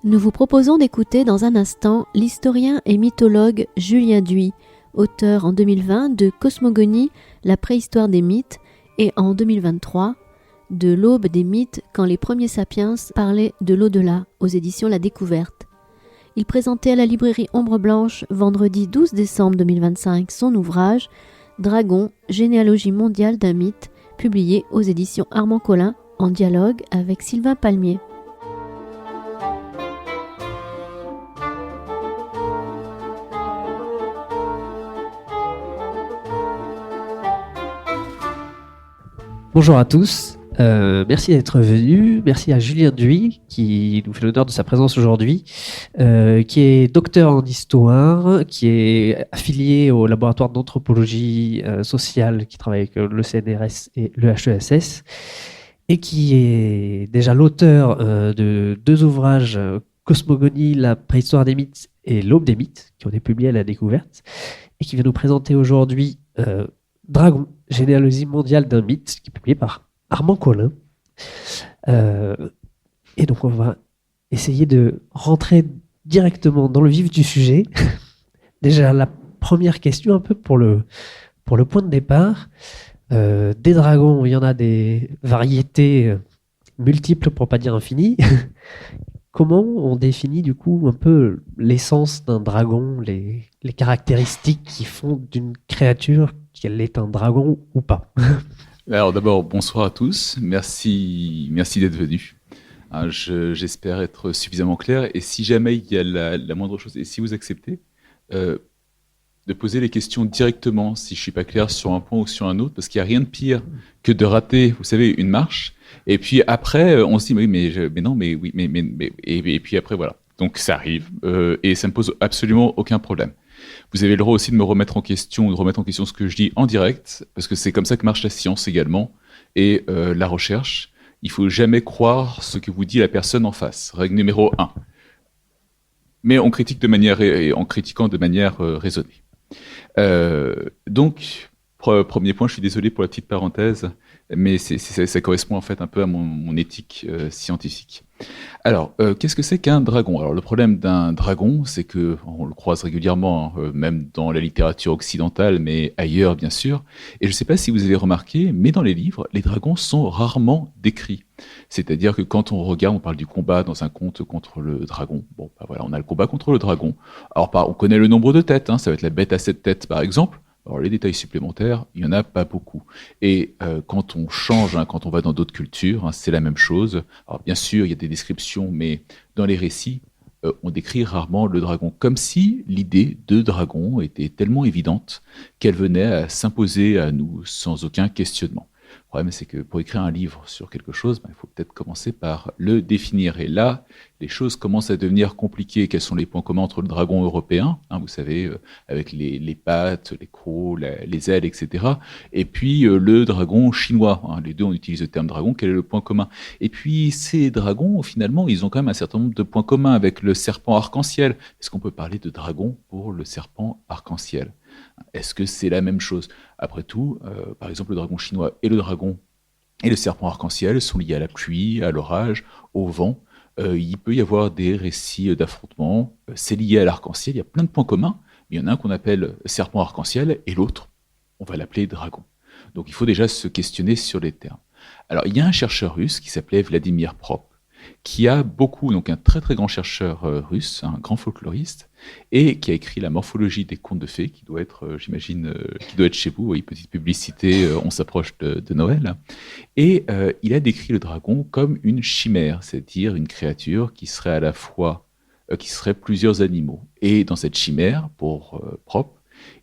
Nous vous proposons d'écouter dans un instant l'historien et mythologue Julien Duy, auteur en 2020 de Cosmogonie, la préhistoire des mythes, et en 2023 de L'aube des mythes, quand les premiers sapiens parlaient de l'au-delà, aux éditions La Découverte. Il présentait à la librairie Ombre Blanche, vendredi 12 décembre 2025, son ouvrage Dragon, généalogie mondiale d'un mythe, publié aux éditions Armand Collin, en dialogue avec Sylvain Palmier. Bonjour à tous, merci d'être venus, merci à Julien Duy qui nous fait l'honneur de sa présence aujourd'hui, qui est docteur en histoire, qui est affilié au laboratoire d'anthropologie sociale qui travaille avec le CNRS et le HESS, et qui est déjà l'auteur de deux ouvrages, Cosmogonie, la préhistoire des mythes et L'aube des mythes, qui ont été publiés à La Découverte, et qui vient nous présenter aujourd'hui Dragon, généalogie mondiale d'un mythe, qui est publié par Armand Collin. Et donc on va essayer de rentrer directement dans le vif du sujet. Déjà la première question, un peu pour le point de départ. Des dragons, il y en a des variétés multiples, pour pas dire infinies. Comment on définit du coup un peu l'essence d'un dragon, les caractéristiques qui font d'une créature qu'elle est un dragon ou pas? Alors d'abord, bonsoir à tous. Merci d'être venus. J'espère être suffisamment clair. Et si jamais il y a la moindre chose, et si vous acceptez, de poser les questions directement si je suis pas clair sur un point ou sur un autre, parce qu'il n'y a rien de pire que de rater, vous savez, une marche. Et puis après, on se dit et puis après voilà. Donc ça arrive et ça me pose absolument aucun problème. Vous avez le droit aussi de me remettre en question ou de remettre en question ce que je dis en direct, parce que c'est comme ça que marche la science également et la recherche. Il faut jamais croire ce que vous dit la personne en face. Règle numéro 1. Mais on critique en critiquant de manière raisonnée. Donc, premier point, je suis désolé pour la petite parenthèse, mais ça correspond en fait un peu à mon éthique scientifique. Alors, qu'est-ce que c'est qu'un dragon? Alors, le problème d'un dragon, c'est que on le croise régulièrement, même dans la littérature occidentale, mais ailleurs bien sûr. Et je ne sais pas si vous avez remarqué, mais dans les livres, les dragons sont rarement décrits. C'est-à-dire que quand on regarde, on parle du combat dans un conte contre le dragon. Bon, bah voilà, on a le combat contre le dragon. Alors, on connaît le nombre de têtes, hein, ça va être la bête à 7 têtes par exemple. Alors les détails supplémentaires, il n'y en a pas beaucoup. Et quand on change, quand on va dans d'autres cultures, c'est la même chose. Alors bien sûr, il y a des descriptions, mais dans les récits, on décrit rarement le dragon. Comme si l'idée de dragon était tellement évidente qu'elle venait à s'imposer à nous sans aucun questionnement. Le problème, c'est que pour écrire un livre sur quelque chose, il faut peut-être commencer par le définir. Et là, les choses commencent à devenir compliquées. Quels sont les points communs entre le dragon européen, vous savez, avec les pattes, les crocs, les ailes, etc. Et puis le dragon chinois. Les deux, on utilise le terme dragon. Quel est le point commun? Et puis ces dragons, finalement, ils ont quand même un certain nombre de points communs avec le serpent arc-en-ciel. Est-ce qu'on peut parler de dragon pour le serpent arc-en-ciel? Est-ce que c'est la même chose? Après tout, par exemple, le dragon chinois et le dragon et le serpent arc-en-ciel sont liés à la pluie, à l'orage, au vent. Il peut y avoir des récits d'affrontements. C'est lié à l'arc-en-ciel. Il y a plein de points communs. Mais il y en a un qu'on appelle serpent arc-en-ciel et l'autre, on va l'appeler dragon. Donc il faut déjà se questionner sur les termes. Alors il y a un chercheur russe qui s'appelait Vladimir Prop, qui a donc un très très grand chercheur russe, un grand folkloriste, et qui a écrit la morphologie des contes de fées, qui doit être, j'imagine, qui doit être chez vous. Oui, petite publicité, on s'approche de Noël. Et il a décrit le dragon comme une chimère, c'est-à-dire une créature qui serait à la fois, qui serait plusieurs animaux. Et dans cette chimère, pour Prop,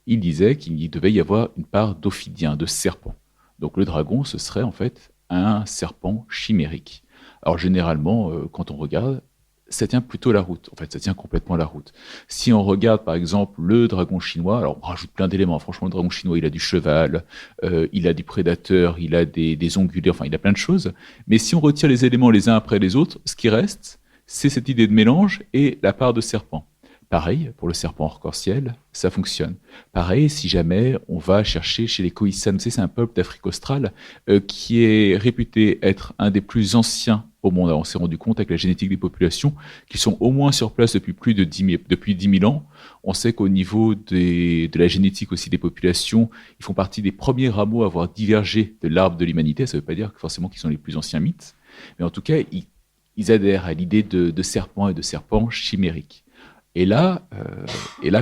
il disait qu'il devait y avoir une part d'ophidien, de serpent. Donc le dragon, ce serait en fait un serpent chimérique. Alors généralement, quand on regarde, ça tient plutôt la route. En fait, ça tient complètement la route. Si on regarde par exemple le dragon chinois, alors on rajoute plein d'éléments. Franchement, le dragon chinois, il a du cheval, il a du prédateur, il a des ongulés, enfin il a plein de choses. Mais si on retire les éléments les uns après les autres, ce qui reste, c'est cette idée de mélange et la part de serpent. Pareil, pour le serpent arc-en-ciel, ça fonctionne. Pareil, si jamais on va chercher chez les Khoisan, c'est un peuple d'Afrique australe qui est réputé être un des plus anciens au monde. Alors, on s'est rendu compte avec la génétique des populations qui sont au moins sur place depuis plus de 10 000 ans. On sait qu'au niveau de la génétique aussi des populations, ils font partie des premiers rameaux à avoir divergé de l'arbre de l'humanité. Ça ne veut pas dire forcément qu'ils sont les plus anciens mythes, mais en tout cas, ils adhèrent à l'idée de serpents et de serpents chimériques. Et là,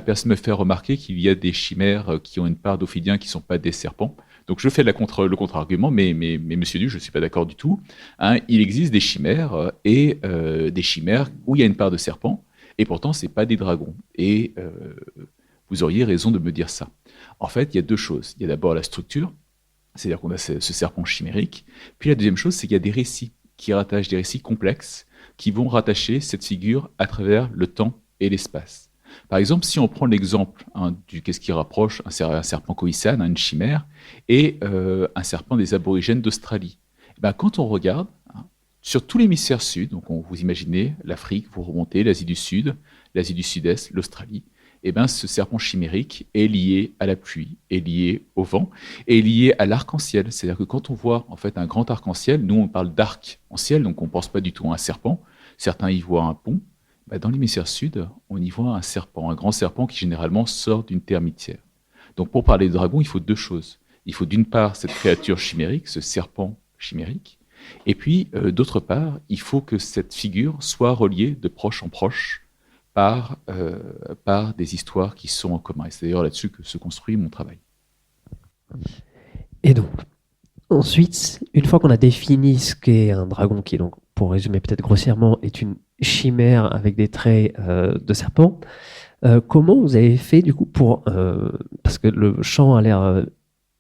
personne ne me fait remarquer qu'il y a des chimères qui ont une part d'ophidiens qui ne sont pas des serpents. Donc je fais le contre-argument, mais Monsieur Du, je ne suis pas d'accord du tout. Hein, il existe des chimères et des chimères où il y a une part de serpent, et pourtant ce n'est pas des dragons. Et vous auriez raison de me dire ça. En fait, il y a deux choses. Il y a d'abord la structure, c'est-à-dire qu'on a ce serpent chimérique. Puis la deuxième chose, c'est qu'il y a des récits qui rattachent, des récits complexes, qui vont rattacher cette figure à travers le temps et l'espace. Par exemple, si on prend l'exemple du qu'est-ce qui rapproche un serpent Khoisan, une chimère, et un serpent des aborigènes d'Australie. Ben, quand on regarde sur tout l'hémisphère sud, donc vous imaginez l'Afrique, vous remontez l'Asie du Sud, l'Asie du Sud-Est, l'Australie, et ben, ce serpent chimérique est lié à la pluie, est lié au vent, est lié à l'arc-en-ciel. C'est-à-dire que quand on voit en fait un grand arc-en-ciel, nous on parle d'arc-en-ciel, donc on ne pense pas du tout à un serpent. Certains y voient un pont. Dans l'hémisphère sud, on y voit un serpent, un grand serpent qui généralement sort d'une termitière. Donc pour parler de dragon, il faut deux choses. Il faut d'une part cette créature chimérique, ce serpent chimérique, et puis d'autre part, il faut que cette figure soit reliée de proche en proche par des histoires qui sont en commun. Et c'est d'ailleurs là-dessus que se construit mon travail. Et donc, ensuite, une fois qu'on a défini ce qu'est un dragon, qui est donc, pour résumer peut-être grossièrement, est une chimère avec des traits de serpent, comment vous avez fait du coup pour... parce que le champ a l'air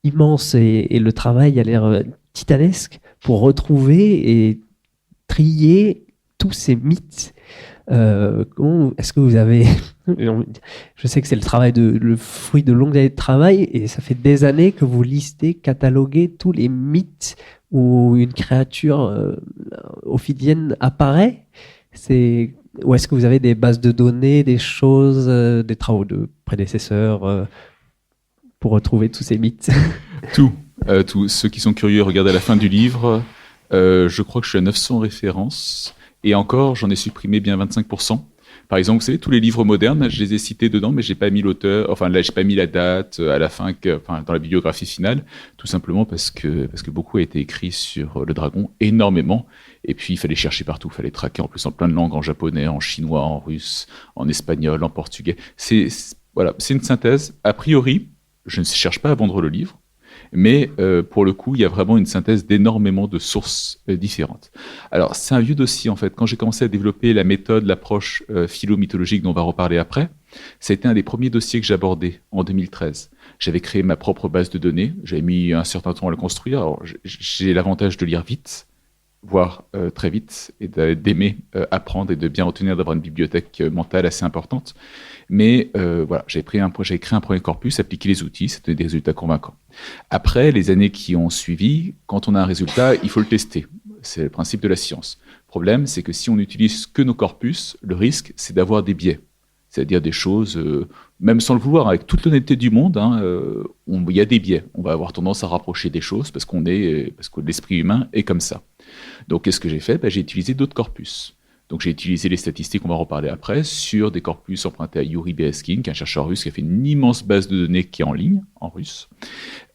immense et le travail a l'air titanesque pour retrouver et trier tous ces mythes. Comment est-ce que vous avez... Je sais que c'est le fruit de longues années de travail et ça fait des années que vous listez, cataloguez tous les mythes où une créature ophidienne apparaît. Ou est-ce que vous avez des bases de données, des choses, des travaux de prédécesseurs pour retrouver tous ces mythes? Tout. Ceux qui sont curieux, regardez à la fin du livre. Je crois que je suis à 900 références. Et encore, j'en ai supprimé bien 25%. Par exemple, vous savez, tous les livres modernes, je les ai cités dedans, mais j'ai pas mis l'auteur, enfin là, j'ai pas mis la date à la fin, dans la bibliographie finale, tout simplement parce que beaucoup a été écrit sur le dragon, énormément. Et puis, il fallait chercher partout, il fallait traquer en plus en plein de langues, en japonais, en chinois, en russe, en espagnol, en portugais. Voilà, c'est une synthèse. A priori, je ne cherche pas à vendre le livre. Mais pour le coup, il y a vraiment une synthèse d'énormément de sources différentes. Alors, c'est un vieux dossier, en fait. Quand j'ai commencé à développer la méthode, l'approche philo-mythologique dont on va reparler après, ça a été un des premiers dossiers que j'ai abordé en 2013. J'avais créé ma propre base de données. J'avais mis un certain temps à le construire. Alors, j'ai l'avantage de lire vite, voire très vite, et d'aimer apprendre et de bien retenir, d'avoir une bibliothèque mentale assez importante. Mais voilà, j'ai créé un premier corpus, appliqué les outils, c'était des résultats convaincants. Après, les années qui ont suivi, quand on a un résultat, il faut le tester. C'est le principe de la science. Le problème, c'est que si on n'utilise que nos corpus, le risque, c'est d'avoir des biais. C'est-à-dire des choses, même sans le vouloir, avec toute l'honnêteté du monde, il y a des biais. On va avoir tendance à rapprocher des choses parce que l'esprit humain est comme ça. Donc, qu'est-ce que j'ai fait? J'ai utilisé d'autres corpus. Donc, j'ai utilisé les statistiques, on va en reparler après, sur des corpus empruntés à Yuri Bereskin, qui est un chercheur russe qui a fait une immense base de données qui est en ligne, en russe.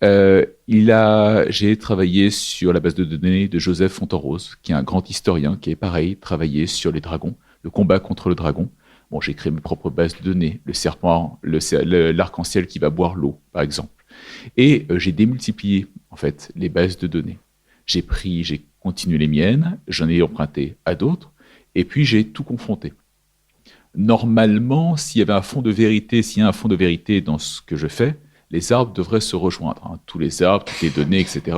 J'ai travaillé sur la base de données de Joseph Fontenrose, qui est un grand historien, qui est pareil, travaillé sur les dragons, le combat contre le dragon. Bon, j'ai créé mes propres bases de données, le serpent, l'arc-en-ciel qui va boire l'eau, par exemple. Et j'ai démultiplié, en fait, les bases de données. J'ai continué les miennes, j'en ai emprunté à d'autres, et puis j'ai tout confronté. Normalement, s'il y a un fond de vérité dans ce que je fais, les arbres devraient se rejoindre. Tous les arbres, toutes les données, etc.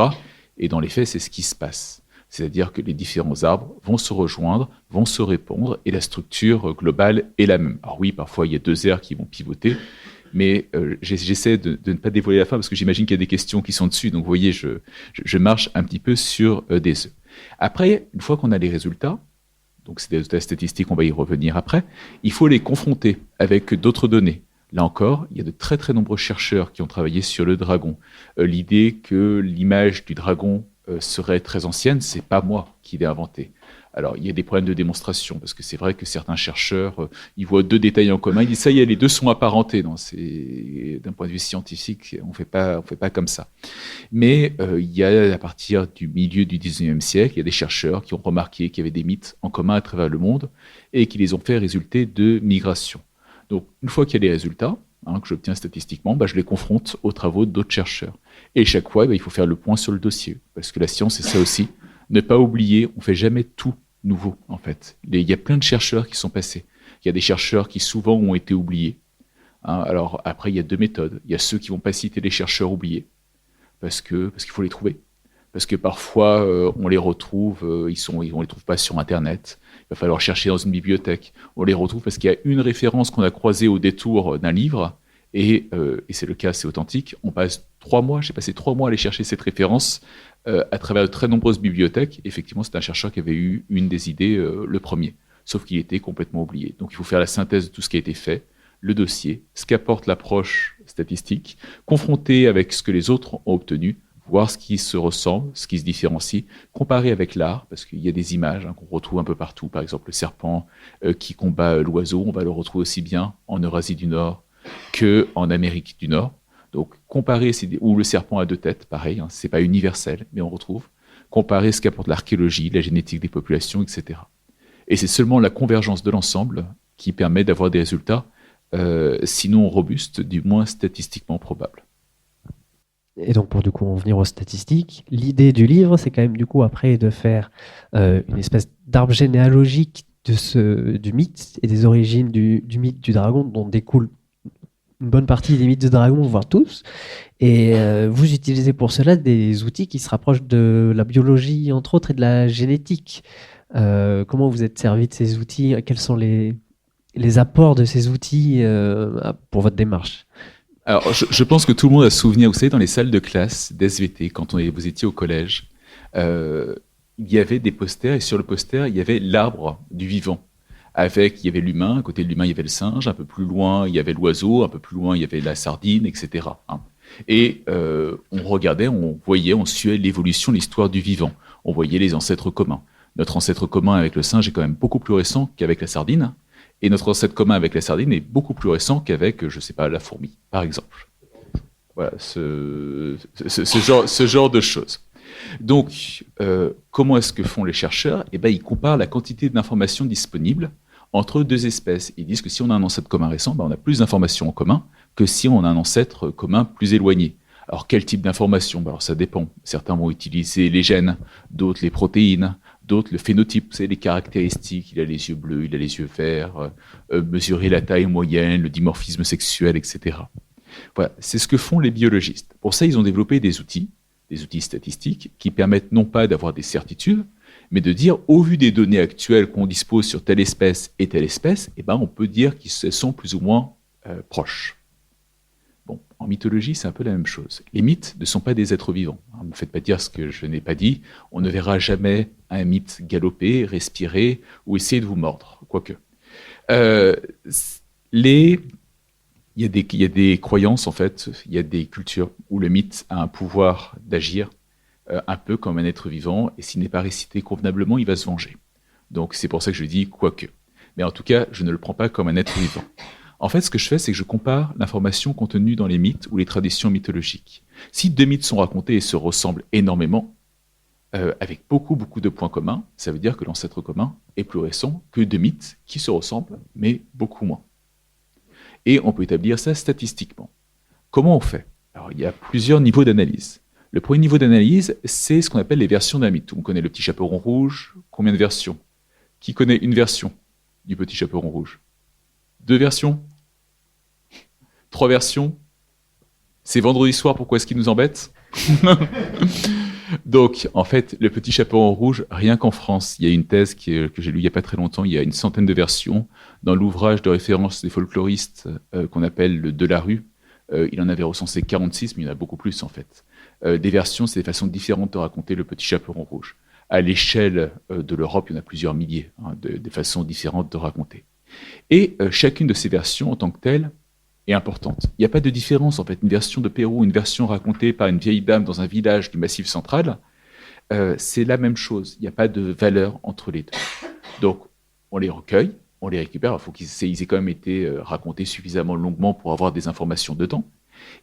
Et dans les faits, c'est ce qui se passe. C'est-à-dire que les différents arbres vont se rejoindre, vont se répondre, et la structure globale est la même. Alors oui, parfois, il y a deux aires qui vont pivoter, mais j'essaie de ne pas dévoiler la fin, parce que j'imagine qu'il y a des questions qui sont dessus. Donc, vous voyez, je marche un petit peu sur des œufs. Après, une fois qu'on a les résultats, donc c'est des résultats statistiques, on va y revenir après, il faut les confronter avec d'autres données. Là encore, il y a de très très nombreux chercheurs qui ont travaillé sur le dragon. L'idée que l'image du dragon serait très ancienne, c'est pas moi qui l'ai inventée. Alors, il y a des problèmes de démonstration, parce que c'est vrai que certains chercheurs, ils voient 2 détails en commun, ils disent ça y est, les 2 sont apparentés. Non, d'un point de vue scientifique, on fait pas comme ça. Mais il y a, à partir du milieu du 19e siècle, il y a des chercheurs qui ont remarqué qu'il y avait des mythes en commun à travers le monde et qui les ont fait résulter de migration. Donc, une fois qu'il y a les résultats, que j'obtiens statistiquement, je les confronte aux travaux d'autres chercheurs. Et chaque fois, il faut faire le point sur le dossier, parce que la science, c'est ça aussi. Ne pas oublier, on fait jamais tout nouveau, en fait. Il y a plein de chercheurs qui sont passés. Il y a des chercheurs qui souvent ont été oubliés. Alors après, il y a 2 méthodes. Il y a ceux qui vont pas citer les chercheurs oubliés, parce qu'il faut les trouver. Parce que parfois, on les retrouve, on les trouve pas sur Internet. Il va falloir chercher dans une bibliothèque. On les retrouve parce qu'il y a une référence qu'on a croisée au détour d'un livre, et c'est le cas, c'est authentique. On passe 3 mois, j'ai passé 3 mois à aller chercher cette référence à travers de très nombreuses bibliothèques. Effectivement, c'est un chercheur qui avait eu une des idées, le premier, sauf qu'il était complètement oublié. Donc il faut faire la synthèse de tout ce qui a été fait, le dossier, ce qu'apporte l'approche statistique, confronter avec ce que les autres ont obtenu, voir ce qui se ressemble, ce qui se différencie, comparer avec l'art, parce qu'il y a des images qu'on retrouve un peu partout. Par exemple, le serpent qui combat l'oiseau, on va le retrouver aussi bien en Eurasie du Nord qu'en Amérique du Nord. Donc, comparer, ou le serpent à 2 têtes, pareil, c'est pas universel, mais on retrouve. Comparer ce qu'apporte l'archéologie, la génétique des populations, etc. Et c'est seulement la convergence de l'ensemble qui permet d'avoir des résultats, sinon robustes, du moins statistiquement probables. Et donc, pour du coup en venir aux statistiques, l'idée du livre, c'est quand même du coup après de faire une espèce d'arbre généalogique du mythe et des origines du mythe du dragon, dont découle une bonne partie des mythes de dragon, voire tous. Et vous utilisez pour cela des outils qui se rapprochent de la biologie, entre autres, et de la génétique. Comment vous êtes servi de ces outils? Quels sont les apports de ces outils pour votre démarche? Alors, je pense que tout le monde a souvenir, vous savez, dans les salles de classe d'SVT, quand vous étiez au collège, il y avait des posters, et sur le poster, il y avait l'arbre du vivant. Il y avait l'humain, à côté de l'humain, il y avait le singe, un peu plus loin, il y avait l'oiseau, un peu plus loin, il y avait la sardine, etc. Et on regardait, on voyait, on suivait l'évolution, l'histoire du vivant. On voyait les ancêtres communs. Notre ancêtre commun avec le singe est quand même beaucoup plus récent qu'avec la sardine. Et notre ancêtre commun avec la sardine est beaucoup plus récent qu'avec, je sais pas, la fourmi, par exemple. Voilà, ce genre de choses. Donc, comment est-ce que font les chercheurs? Ils comparent la quantité d'informations disponibles entre 2 espèces. Ils disent que si on a un ancêtre commun récent, on a plus d'informations en commun que si on a un ancêtre commun plus éloigné. Alors, quel type d'informations? Alors, ça dépend. Certains vont utiliser les gènes, d'autres les protéines, d'autres le phénotype, c'est les caractéristiques. Il a les yeux bleus, il a les yeux verts, mesurer la taille moyenne, le dimorphisme sexuel, etc. Voilà, c'est ce que font les biologistes. Pour ça, ils ont développé des outils statistiques qui permettent non pas d'avoir des certitudes, mais de dire, au vu des données actuelles qu'on dispose sur telle espèce et telle espèce, on peut dire qu'elles sont plus ou moins proches. Bon, en mythologie, c'est un peu la même chose. Les mythes ne sont pas des êtres vivants. Ne me faites pas dire ce que je n'ai pas dit. On ne verra jamais un mythe galoper, respirer ou essayer de vous mordre, quoique. Il y a des croyances, en fait, il y a des cultures où le mythe a un pouvoir d'agir un peu comme un être vivant, et s'il n'est pas récité convenablement, il va se venger. Donc c'est pour ça que je dis quoique. Mais en tout cas, je ne le prends pas comme un être vivant. En fait, ce que je fais, c'est que je compare l'information contenue dans les mythes ou les traditions mythologiques. Si 2 mythes sont racontés et se ressemblent énormément, avec beaucoup de points communs, ça veut dire que l'ancêtre commun est plus récent que 2 mythes qui se ressemblent, mais beaucoup moins. Et on peut établir ça statistiquement. Comment on fait? Alors, il y a plusieurs niveaux d'analyse. Le premier niveau d'analyse, c'est ce qu'on appelle les versions d'un mythe. On connaît le petit chaperon rouge. Combien de versions? Qui connaît une version du petit chaperon rouge? 2 versions? 3 versions? C'est vendredi soir, pourquoi est-ce qu'il nous embête? Donc, en fait, le petit chaperon rouge, rien qu'en France, il y a une thèse que j'ai lue il n'y a pas très longtemps, il y a une centaine de versions. Dans l'ouvrage de référence des folkloristes qu'on appelle le Delarue, il en avait recensé 46, mais il y en a beaucoup plus en fait. Des versions, c'est des façons différentes de raconter le petit chaperon rouge. À l'échelle de l'Europe, il y en a plusieurs milliers, des façons différentes de raconter. Et chacune de ces versions, en tant que telle, est importante. Il n'y a pas de différence, en fait. Une version de Pérou, une version racontée par une vieille dame dans un village du Massif central, c'est la même chose. Il n'y a pas de valeur entre les deux. Donc, on les recueille, on les récupère. Il faut qu'ils aient quand même été racontés suffisamment longuement pour avoir des informations dedans.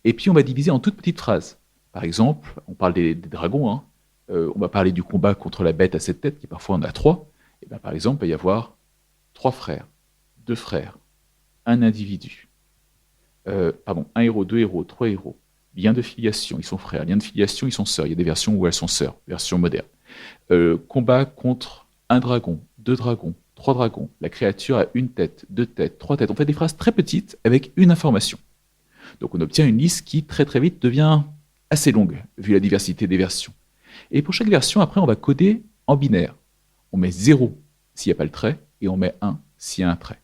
Et puis, on va diviser en toutes petites phrases. Par exemple, on parle des dragons. Hein. On va parler du combat contre la bête à 7 têtes, qui parfois en a 3. Et bien, par exemple, il va y avoir 3 frères, 2 frères, un individu. Un héros, 2 héros, 3 héros. Lien de filiation, ils sont frères. Lien de filiation, ils sont sœurs. Il y a des versions où elles sont sœurs, version moderne. Combat contre un dragon, 2 dragons, 3 dragons. La créature a 1 tête, 2 têtes, 3 têtes. On fait des phrases très petites avec une information. Donc on obtient une liste qui très très vite devient assez longue, vu la diversité des versions. Et pour chaque version, après, on va coder en binaire. On met 0 s'il n'y a pas le trait, et on met 1 s'il y a un trait.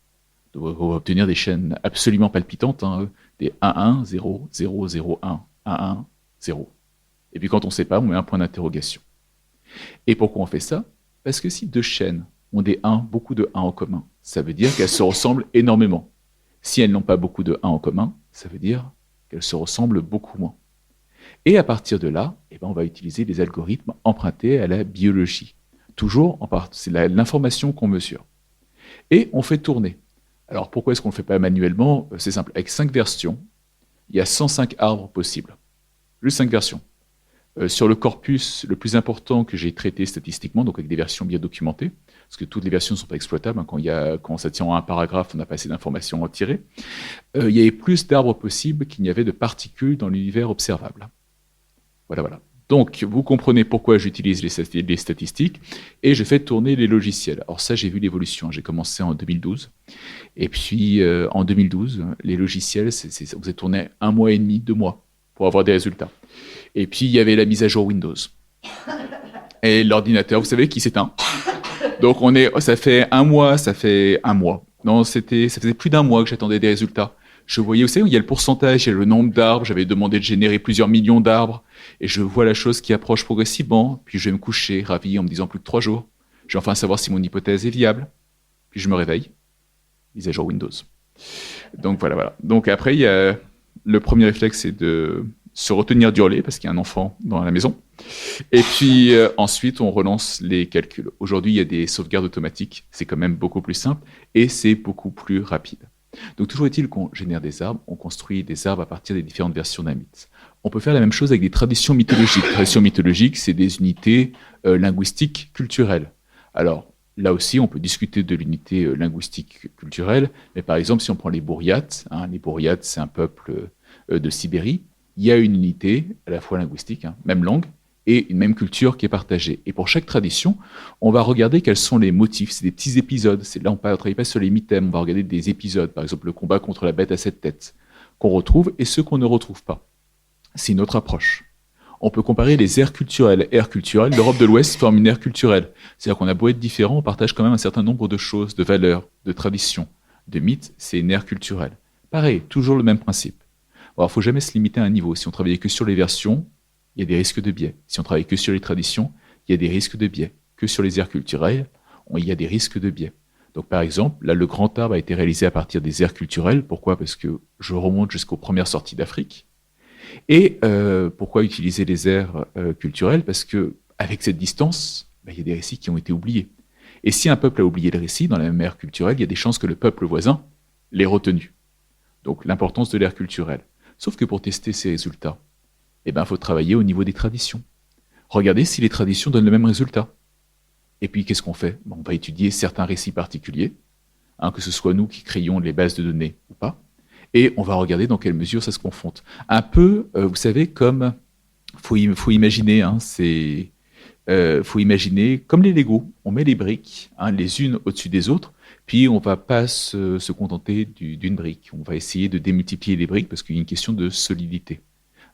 Donc on va obtenir des chaînes absolument palpitantes, hein, des 1, 1, 0, 0, 0, 1, 1, 1, 0. Et puis quand on ne sait pas, on met un point d'interrogation. Et pourquoi on fait ça? Parce que si 2 chaînes ont des 1, beaucoup de 1 en commun, ça veut dire qu'elles se ressemblent énormément. Si elles n'ont pas beaucoup de 1 en commun, ça veut dire qu'elles se ressemblent beaucoup moins. Et à partir de là, on va utiliser des algorithmes empruntés à la biologie. Toujours, c'est l'information qu'on mesure. Et on fait tourner. Alors pourquoi est-ce qu'on ne le fait pas manuellement? C'est simple, avec 5 versions, il y a 105 arbres possibles. Juste 5 versions. Sur le corpus le plus important que j'ai traité statistiquement, donc avec des versions bien documentées, parce que toutes les versions ne sont pas exploitables, hein, quand ça tient en un paragraphe, on n'a pas assez d'informations à en tirer, il y avait plus d'arbres possibles qu'il n'y avait de particules dans l'univers observable. Voilà. Donc, vous comprenez pourquoi j'utilise les statistiques, et je fais tourner les logiciels. Alors ça, j'ai vu l'évolution. J'ai commencé en 2012, et puis en 2012, les logiciels, on faisait tourner 1 mois et demi, 2 mois, pour avoir des résultats. Et puis, il y avait la mise à jour Windows. Et l'ordinateur, vous savez, qui s'éteint. Donc, ça fait un mois. Non, ça faisait plus d'1 mois que j'attendais des résultats. Je voyais, vous savez, il y a le pourcentage, il y a le nombre d'arbres. J'avais demandé de générer plusieurs millions d'arbres. Et je vois la chose qui approche progressivement. Puis je vais me coucher, ravi, en me disant plus que 3 jours. Je vais enfin savoir si mon hypothèse est viable. Puis je me réveille. Mise à jour Windows. Donc voilà. Donc après, le premier réflexe, c'est de se retenir d'hurler parce qu'il y a un enfant dans la maison. Et puis ensuite, on relance les calculs. Aujourd'hui, il y a des sauvegardes automatiques. C'est quand même beaucoup plus simple et c'est beaucoup plus rapide. Donc toujours est-il qu'on génère des arbres, on construit des arbres à partir des différentes versions d'un mythe. On peut faire la même chose avec des traditions mythologiques. Les traditions mythologiques, c'est des unités linguistiques culturelles. Alors là aussi, on peut discuter de l'unité linguistique culturelle, mais par exemple, si on prend les Bouriates, les Bouriates, c'est un peuple de Sibérie, il y a une unité, à la fois linguistique, même langue, et une même culture qui est partagée. Et pour chaque tradition, on va regarder quels sont les motifs. C'est des petits épisodes. Là, on ne travaille pas sur les mythèmes. On va regarder des épisodes. Par exemple, le combat contre la bête à 7 têtes, qu'on retrouve, et ceux qu'on ne retrouve pas. C'est une autre approche. On peut comparer les aires culturelles. Aires culturelles, l'Europe de l'Ouest forme une aire culturelle. C'est-à-dire qu'on a beau être différent, on partage quand même un certain nombre de choses, de valeurs, de traditions, de mythes. C'est une aire culturelle. Pareil, toujours le même principe. Alors, il ne faut jamais se limiter à un niveau. Si on travaillait que sur les versions, il y a des risques de biais. Si on travaille que sur les traditions, il y a des risques de biais. Que sur les aires culturelles, il y a des risques de biais. Donc par exemple, là, le grand arbre a été réalisé à partir des aires culturelles. Pourquoi? Parce que je remonte jusqu'aux premières sorties d'Afrique. Et pourquoi utiliser les aires culturelles? Parce que avec cette distance, il y a des récits qui ont été oubliés. Et si un peuple a oublié le récit dans la même aire culturelle, il y a des chances que le peuple voisin l'ait retenu. Donc l'importance de l'ère culturelle. Sauf que pour tester ces résultats, il faut travailler au niveau des traditions. Regardez si les traditions donnent le même résultat. Et puis, qu'est-ce qu'on fait? On va étudier certains récits particuliers, que ce soit nous qui créions les bases de données ou pas, et on va regarder dans quelle mesure ça se confronte. Un peu, vous savez, comme, faut imaginer, faut imaginer, comme les Lego, on met les briques, les unes au-dessus des autres, puis on ne va pas se contenter d'une brique. On va essayer de démultiplier les briques parce qu'il y a une question de solidité.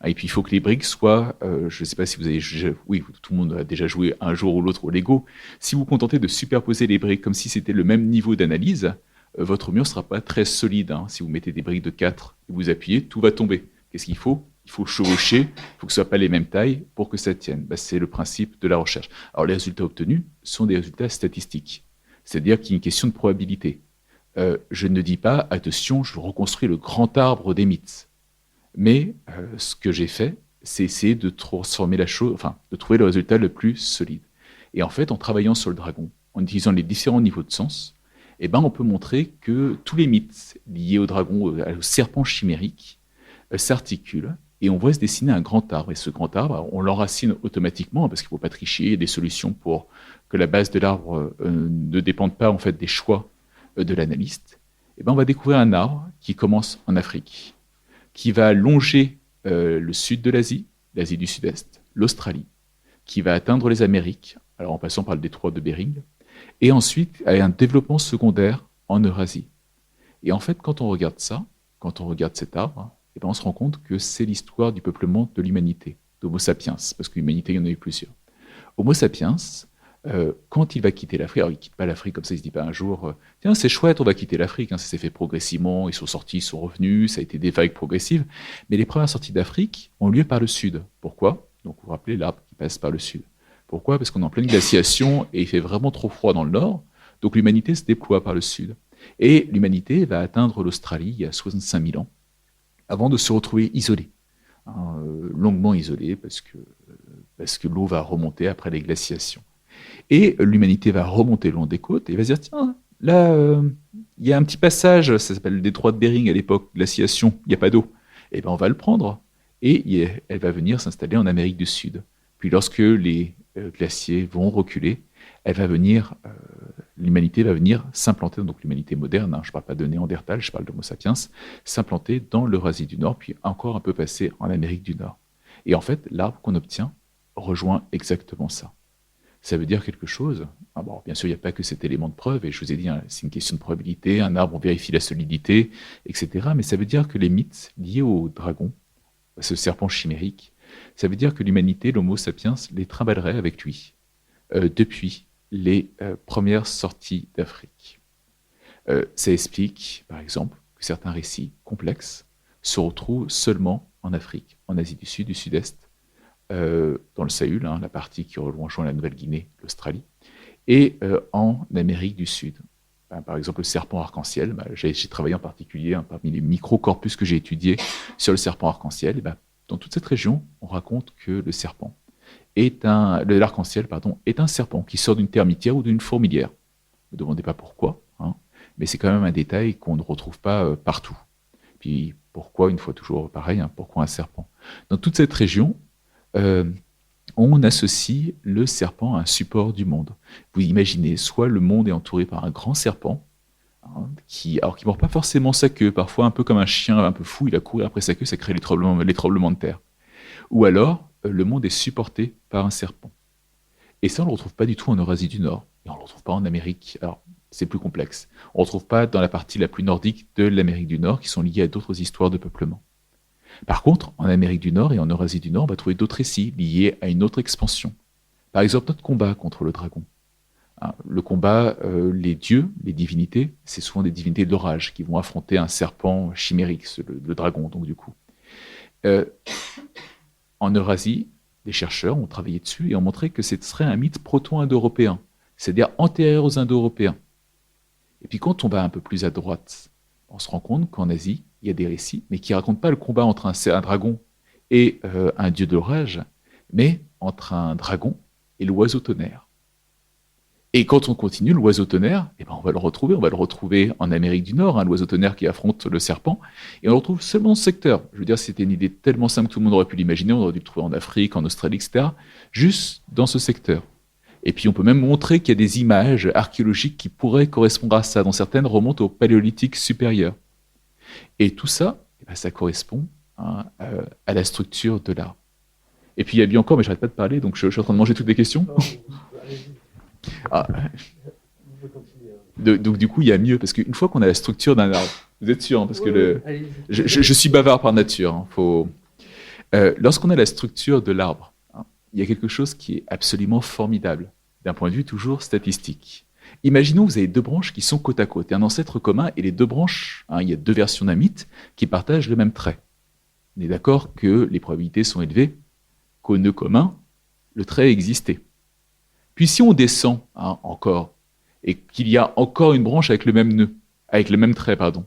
Et puis il faut que les briques soient, je ne sais pas si vous avez, oui, tout le monde a déjà joué un jour ou l'autre au Lego. Si vous vous contentez de superposer les briques comme si c'était le même niveau d'analyse, votre mur ne sera pas très solide. Si vous mettez des briques de 4 et vous appuyez, tout va tomber. Qu'est-ce qu'il faut? Il faut chevaucher, il faut que ce ne soit pas les mêmes tailles pour que ça tienne. C'est le principe de la recherche. Alors les résultats obtenus sont des résultats statistiques. C'est-à-dire qu'il y a une question de probabilité. Je ne dis pas, attention, je reconstruis le grand arbre des mythes. Mais ce que j'ai fait, c'est essayer de transformer la chose, enfin, de trouver le résultat le plus solide. Et en fait, en travaillant sur le dragon, en utilisant les différents niveaux de sens, eh ben, on peut montrer que tous les mythes liés au dragon, au serpent chimérique, s'articulent et on voit se dessiner un grand arbre. Et ce grand arbre, on l'enracine automatiquement parce qu'il ne faut pas tricher. Il y a des solutions pour que la base de l'arbre ne dépende pas en fait des choix de l'analyste. Et ben, on va découvrir un arbre qui commence en Afrique, qui va longer le sud de l'Asie, l'Asie du Sud-Est, l'Australie, qui va atteindre les Amériques, alors en passant par le détroit de Bering, et ensuite a un développement secondaire en Eurasie. Et en fait, quand on regarde ça, quand on regarde cet arbre, eh ben on se rend compte que c'est l'histoire du peuplement de l'humanité, d'Homo sapiens, parce que l'humanité, il y en a eu plusieurs. Homo sapiens, quand il va quitter l'Afrique, alors il ne quitte pas l'Afrique comme ça, il ne se dit pas un jour tiens, c'est chouette, on va quitter l'Afrique, ça s'est fait progressivement, ils sont sortis, ils sont revenus, ça a été des vagues progressives, mais les premières sorties d'Afrique ont lieu par le sud. Pourquoi? Donc vous vous rappelez l'arbre qui passe par le sud. Pourquoi? Parce qu'on est en pleine glaciation et il fait vraiment trop froid dans le nord, donc l'humanité se déploie par le sud. Et l'humanité va atteindre l'Australie il y a 65 000 ans, avant de se retrouver isolée, longuement isolée, parce que l'eau va remonter après les glaciations. Et l'humanité va remonter le long des côtes et va se dire, tiens, là, il y a un petit passage, ça s'appelle le détroit de Bering à l'époque, glaciation, il n'y a pas d'eau. Et bien on va le prendre et elle va venir s'installer en Amérique du Sud. Puis lorsque les glaciers vont reculer, l'humanité va venir s'implanter, donc l'humanité moderne, je ne parle pas de Néandertal, je parle d'Homo sapiens, s'implanter dans l'Eurasie du Nord, puis encore un peu passer en Amérique du Nord. Et en fait, l'arbre qu'on obtient rejoint exactement ça. Ça veut dire quelque chose. Bon, bien sûr, il n'y a pas que cet élément de preuve, et je vous ai dit, c'est une question de probabilité, un arbre, on vérifie la solidité, etc. Mais ça veut dire que les mythes liés au dragon, à ce serpent chimérique, ça veut dire que l'humanité, l'Homo sapiens, les trimballerait avec lui depuis les premières sorties d'Afrique. Ça explique, par exemple, que certains récits complexes se retrouvent seulement en Afrique, en Asie du Sud, du Sud-Est, dans le Sahul, la partie qui rejoint la Nouvelle-Guinée, l'Australie, et en Amérique du Sud. Par exemple, le serpent arc-en-ciel, j'ai travaillé en particulier parmi les microcorpus que j'ai étudiés sur le serpent arc-en-ciel. Dans toute cette région, on raconte que l'arc-en-ciel est un serpent qui sort d'une termitière ou d'une fourmilière. Ne me demandez pas pourquoi, mais c'est quand même un détail qu'on ne retrouve pas partout. Puis pourquoi, une fois toujours pareil, pourquoi un serpent? Dans toute cette région, on associe le serpent à un support du monde. Vous imaginez, soit le monde est entouré par un grand serpent, qui ne mord pas forcément sa queue, parfois un peu comme un chien un peu fou, il va courir après sa queue, ça crée les tremblements de terre. Ou alors, le monde est supporté par un serpent. Et ça, on ne le retrouve pas du tout en Eurasie du Nord, et on ne le retrouve pas en Amérique. Alors, c'est plus complexe. On ne le retrouve pas dans la partie la plus nordique de l'Amérique du Nord, qui sont liées à d'autres histoires de peuplement. Par contre, en Amérique du Nord et en Eurasie du Nord, on va trouver d'autres récits liés à une autre expansion. Par exemple, notre combat contre le dragon. Le combat, les dieux, les divinités, c'est souvent des divinités de l'orage qui vont affronter un serpent chimérique, le dragon, donc du coup. En Eurasie, des chercheurs ont travaillé dessus et ont montré que ce serait un mythe proto-indo-européen, c'est-à-dire antérieur aux Indo-Européens. Et puis quand on va un peu plus à droite, on se rend compte qu'en Asie, il y a des récits, mais qui ne racontent pas le combat entre un dragon et un dieu de l'orage, mais entre un dragon et l'oiseau tonnerre. Et quand on continue, l'oiseau tonnerre, on va le retrouver en Amérique du Nord, l'oiseau tonnerre qui affronte le serpent, et on le retrouve seulement dans ce secteur. Je veux dire, c'était une idée tellement simple que tout le monde aurait pu l'imaginer, on aurait dû le trouver en Afrique, en Australie, etc., juste dans ce secteur. Et puis on peut même montrer qu'il y a des images archéologiques qui pourraient correspondre à ça, dont certaines remontent au Paléolithique supérieur. Et tout ça, ça correspond à la structure de l'arbre. Et puis il y a bien encore, mais je n'arrête pas de parler, donc je suis en train de manger toutes les questions. Donc du coup, il y a mieux, parce qu'une fois qu'on a la structure d'un arbre, vous êtes sûr, parce que je suis bavard par nature. Lorsqu'on a la structure de l'arbre, il y a quelque chose qui est absolument formidable, d'un point de vue toujours statistique. Imaginons que vous avez deux branches qui sont côte à côte, et un ancêtre commun, et les deux branches, il y a deux versions d'un mythe qui partagent le même trait. On est d'accord que les probabilités sont élevées qu'au nœud commun, le trait existait. Puis si on descend encore, et qu'il y a encore une branche avec le même nœud, avec le même trait, il y a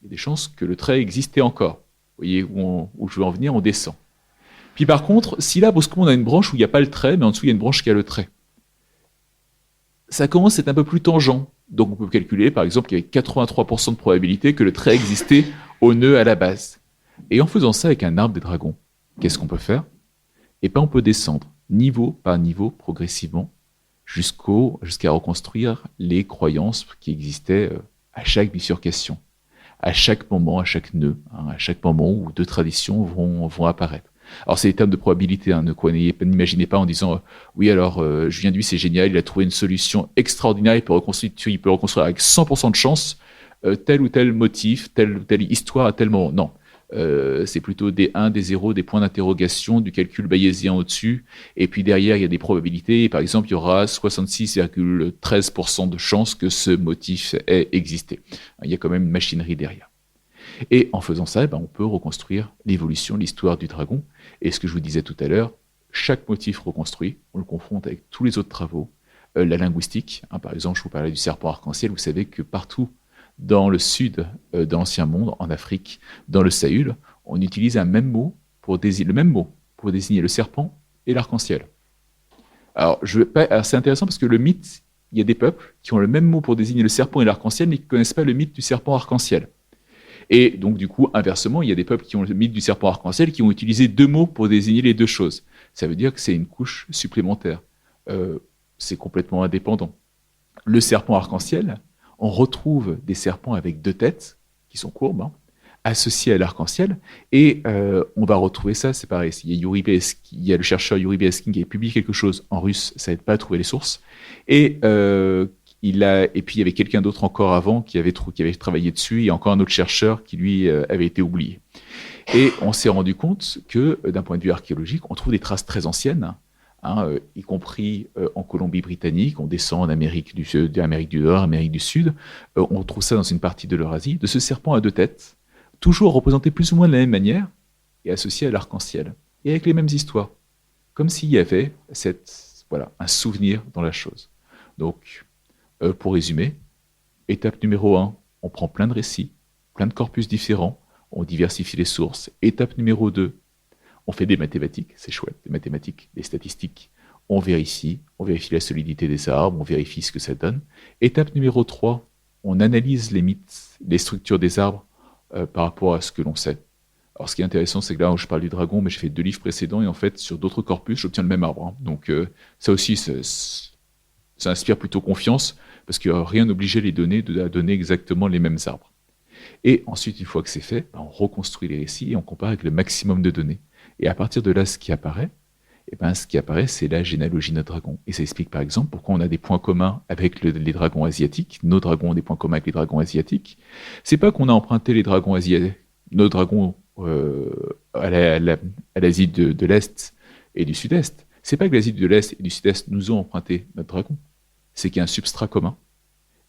des chances que le trait existait encore. Vous voyez où je veux en venir, on descend. Puis par contre, si là, brusquement, on a une branche où il n'y a pas le trait, mais en dessous, il y a une branche qui a le trait, ça commence à être un peu plus tangent. Donc on peut calculer, par exemple, qu'il y avait 83% de probabilité que le trait existait au nœud à la base. Et en faisant ça avec un arbre des dragons, qu'est-ce qu'on peut faire? Eh bien, on peut descendre niveau par niveau, progressivement, jusqu'à reconstruire les croyances qui existaient à chaque bifurcation, à chaque moment, à chaque nœud, à chaque moment où deux traditions vont apparaître. Alors, c'est les termes de probabilité, n'imaginez pas en disant oui, alors Julien Duy, c'est génial, il a trouvé une solution extraordinaire, il peut reconstruire avec 100% de chance tel ou tel motif, telle ou telle histoire à tel moment. Non. C'est plutôt des 1, des 0, des points d'interrogation, du calcul bayésien au-dessus, et puis derrière il y a des probabilités, et par exemple il y aura 66,13% de chances que ce motif ait existé. Il y a quand même une machinerie derrière. Et en faisant ça, on peut reconstruire l'évolution, l'histoire du dragon, et ce que je vous disais tout à l'heure, chaque motif reconstruit, on le confronte avec tous les autres travaux, la linguistique, par exemple je vous parlais du serpent arc-en-ciel, vous savez que partout dans le sud de l'Ancien Monde, en Afrique, dans le Sahul, on utilise le même mot pour désigner le serpent et l'arc-en-ciel. Alors, c'est intéressant parce que le mythe, il y a des peuples qui ont le même mot pour désigner le serpent et l'arc-en-ciel, mais qui ne connaissent pas le mythe du serpent arc-en-ciel. Et donc, du coup, inversement, il y a des peuples qui ont le mythe du serpent arc-en-ciel qui ont utilisé deux mots pour désigner les deux choses. Ça veut dire que c'est une couche supplémentaire. C'est complètement indépendant. Le serpent arc-en-ciel, on retrouve des serpents avec deux têtes, qui sont courbes, associés à l'arc-en-ciel, et on va retrouver ça, c'est pareil, il y a le chercheur Yuri Beskin qui a publié quelque chose en russe, ça n'aide pas à trouver les sources, et puis il y avait quelqu'un d'autre encore avant qui avait travaillé dessus, et encore un autre chercheur qui lui avait été oublié. Et on s'est rendu compte que, d'un point de vue archéologique, on trouve des traces très anciennes, y compris en Colombie-Britannique, on descend en Amérique du Sud, Amérique du Nord, Amérique du Sud, on trouve ça dans une partie de l'Eurasie, de ce serpent à deux têtes, toujours représenté plus ou moins de la même manière, et associé à l'arc-en-ciel, et avec les mêmes histoires, comme s'il y avait un souvenir dans la chose. Donc, pour résumer, étape numéro 1, on prend plein de récits, plein de corpus différents, on diversifie les sources. Étape numéro 2, on fait des mathématiques, c'est chouette, des mathématiques, des statistiques. On vérifie la solidité des arbres, on vérifie ce que ça donne. Étape numéro 3, on analyse les mythes, les structures des arbres par rapport à ce que l'on sait. Alors ce qui est intéressant, c'est que là, je parle du dragon, mais j'ai fait 2 livres précédents, et en fait, sur d'autres corpus, j'obtiens le même arbre. Donc ça aussi, ça inspire plutôt confiance, parce qu'il n'y a rien n'obligeait les données à donner exactement les mêmes arbres. Et ensuite, une fois que c'est fait, on reconstruit les récits et on compare avec le maximum de données. Et à partir de là, ce qui apparaît, c'est la généalogie de notre dragon. Et ça explique par exemple pourquoi on a des points communs avec les dragons asiatiques. Nos dragons ont des points communs avec les dragons asiatiques. C'est pas qu'on a emprunté les dragons asiatiques, nos dragons à l'Asie de l'Est et du Sud-Est. C'est pas que l'Asie de l'Est et du Sud-Est nous ont emprunté notre dragon. C'est qu'il y a un substrat commun.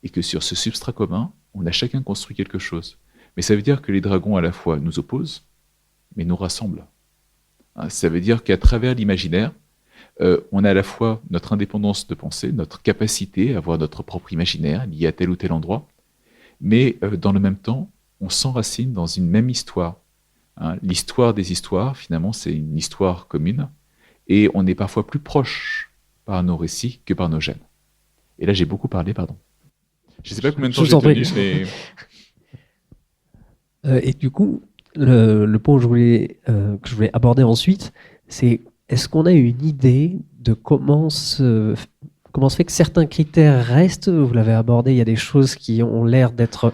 Et que sur ce substrat commun, on a chacun construit quelque chose. Mais ça veut dire que les dragons à la fois nous opposent, mais nous rassemblent. Ça veut dire qu'à travers l'imaginaire, on a à la fois notre indépendance de pensée, notre capacité à avoir notre propre imaginaire lié à tel ou tel endroit, mais dans le même temps, on s'enracine dans une même histoire. L'histoire des histoires, finalement, c'est une histoire commune, et on est parfois plus proche par nos récits que par nos gènes. Et là, j'ai beaucoup parlé, pardon. Je ne sais pas combien de temps j'ai tenu, mais... Et du coup, le point que je voulais aborder ensuite, c'est est-ce qu'on a une idée de comment se fait que certains critères restent? Vous l'avez abordé, il y a des choses qui ont l'air d'être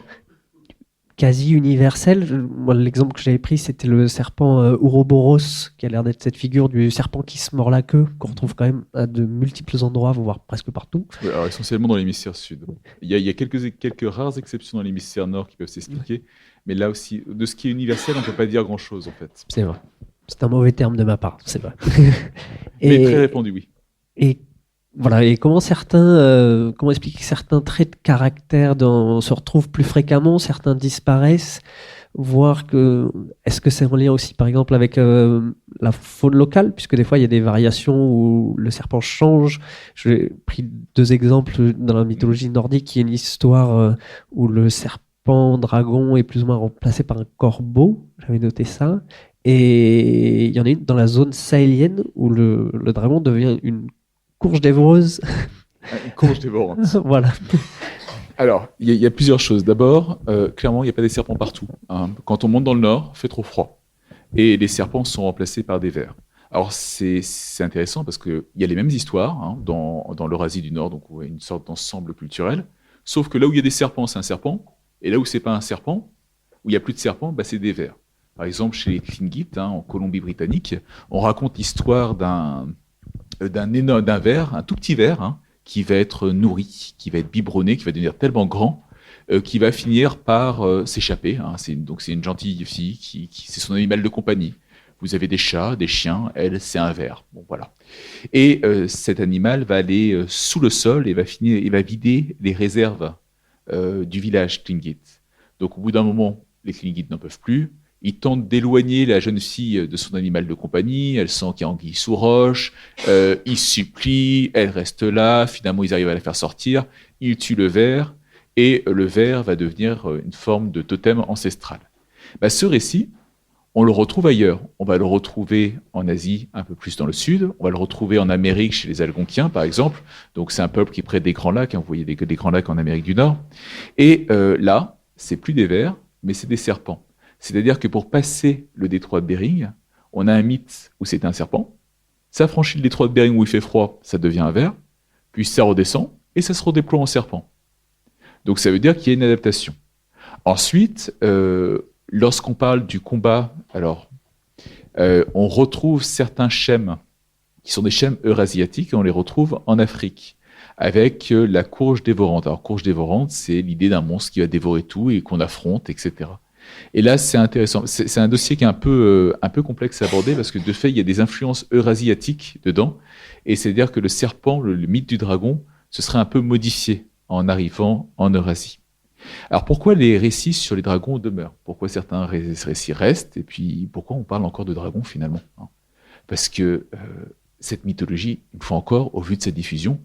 quasi universelles. Moi, l'exemple que j'avais pris, c'était le serpent Ouroboros, qui a l'air d'être cette figure du serpent qui se mord la queue, qu'on retrouve quand même à de multiples endroits, voire presque partout. Oui, alors essentiellement dans l'hémisphère sud. Il y a quelques rares exceptions dans l'hémisphère nord qui peuvent s'expliquer, mais là aussi, de ce qui est universel, on ne peut pas dire grand-chose en fait. C'est vrai. C'est un mauvais terme de ma part, c'est vrai. Mais très répandu, oui. Et voilà, et comment expliquer que certains traits de caractère se retrouvent plus fréquemment, certains disparaissent, voire est-ce que c'est en lien aussi par exemple avec la faune locale, puisque des fois il y a des variations où le serpent change. J'ai pris 2 exemples dans la mythologie nordique, il y a une histoire où le serpent dragon est plus ou moins remplacé par un corbeau, j'avais noté ça, Et il y en a une dans la zone sahélienne où le dragon devient une courge dévoreuse. Une courge dévorante. Voilà. Alors, il y a plusieurs choses. D'abord, clairement, il n'y a pas des serpents partout. Hein. Quand on monte dans le nord, il fait trop froid. Et les serpents sont remplacés par des vers. Alors, c'est intéressant parce qu'il y a les mêmes histoires hein, dans l'Eurasie du Nord, donc une sorte d'ensemble culturel. Sauf que là où il y a des serpents, c'est un serpent. Et là où c'est pas un serpent, où il n'y a plus de serpents, bah, c'est des vers. Par exemple, chez les Tlingit, hein, en Colombie-Britannique, on raconte l'histoire d'un ver, un tout petit ver, hein, qui va être nourri, qui va être biberonné, qui va devenir tellement grand, qui va finir par s'échapper. Hein. Donc c'est une gentille fille, c'est son animal de compagnie. Vous avez des chats, des chiens, elle, c'est un ver. Bon, voilà. Et cet animal va aller sous le sol et va vider les réserves du village Tlingit. Donc au bout d'un moment, les Tlingit n'en peuvent plus. Ils tentent d'éloigner la jeune fille de son animal de compagnie. Elle sent qu'il y a anguille sous roche. Ils supplient. Elle reste là. Finalement, ils arrivent à la faire sortir. Ils tuent le ver. Et le ver va devenir une forme de totem ancestral. Bah, ce récit, on le retrouve ailleurs. On va le retrouver en Asie, un peu plus dans le sud. On va le retrouver en Amérique, chez les Algonquiens, par exemple. Donc, c'est un peuple qui est près des Grands Lacs. Hein. Vous voyez des Grands Lacs en Amérique du Nord. Et là, c'est plus des vers, mais c'est des serpents. C'est-à-dire que pour passer le détroit de Bering, on a un mythe où c'est un serpent. Ça franchit le détroit de Bering où il fait froid, ça devient un ver. Puis ça redescend et ça se redéploie en serpent. Donc ça veut dire qu'il y a une adaptation. Ensuite, lorsqu'on parle du combat, alors on retrouve certains schèmes qui sont des schèmes eurasiatiques et on les retrouve en Afrique avec la courge dévorante. Alors courge dévorante, c'est l'idée d'un monstre qui va dévorer tout et qu'on affronte, etc. Et là, c'est intéressant. C'est un dossier qui est un peu complexe à aborder parce que de fait, il y a des influences eurasiatiques dedans. Et c'est-à-dire que le serpent, le mythe du dragon, se serait un peu modifié en arrivant en Eurasie. Alors pourquoi les récits sur les dragons demeurent? Pourquoi certains récits restent? Et puis pourquoi on parle encore de dragons finalement? Parce que cette mythologie, une fois encore, au vu de sa diffusion,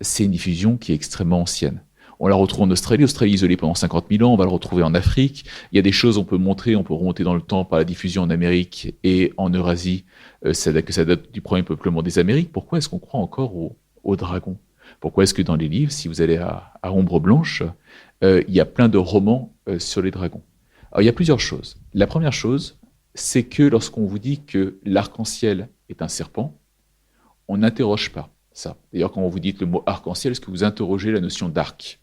c'est une diffusion qui est extrêmement ancienne. On la retrouve en Australie, isolée pendant 50 000 ans, on va le retrouver en Afrique. Il y a des choses on peut remonter dans le temps par la diffusion en Amérique et en Eurasie, que ça date du premier peuplement des Amériques. Pourquoi est-ce qu'on croit encore aux dragons? Pourquoi est-ce que dans les livres, si vous allez à Ombre Blanche, il y a plein de romans sur les dragons? Alors il y a plusieurs choses. La première chose, c'est que lorsqu'on vous dit que l'arc-en-ciel est un serpent, on n'interroge pas ça. D'ailleurs, quand vous dites le mot arc-en-ciel, est-ce que vous interrogez la notion d'arc?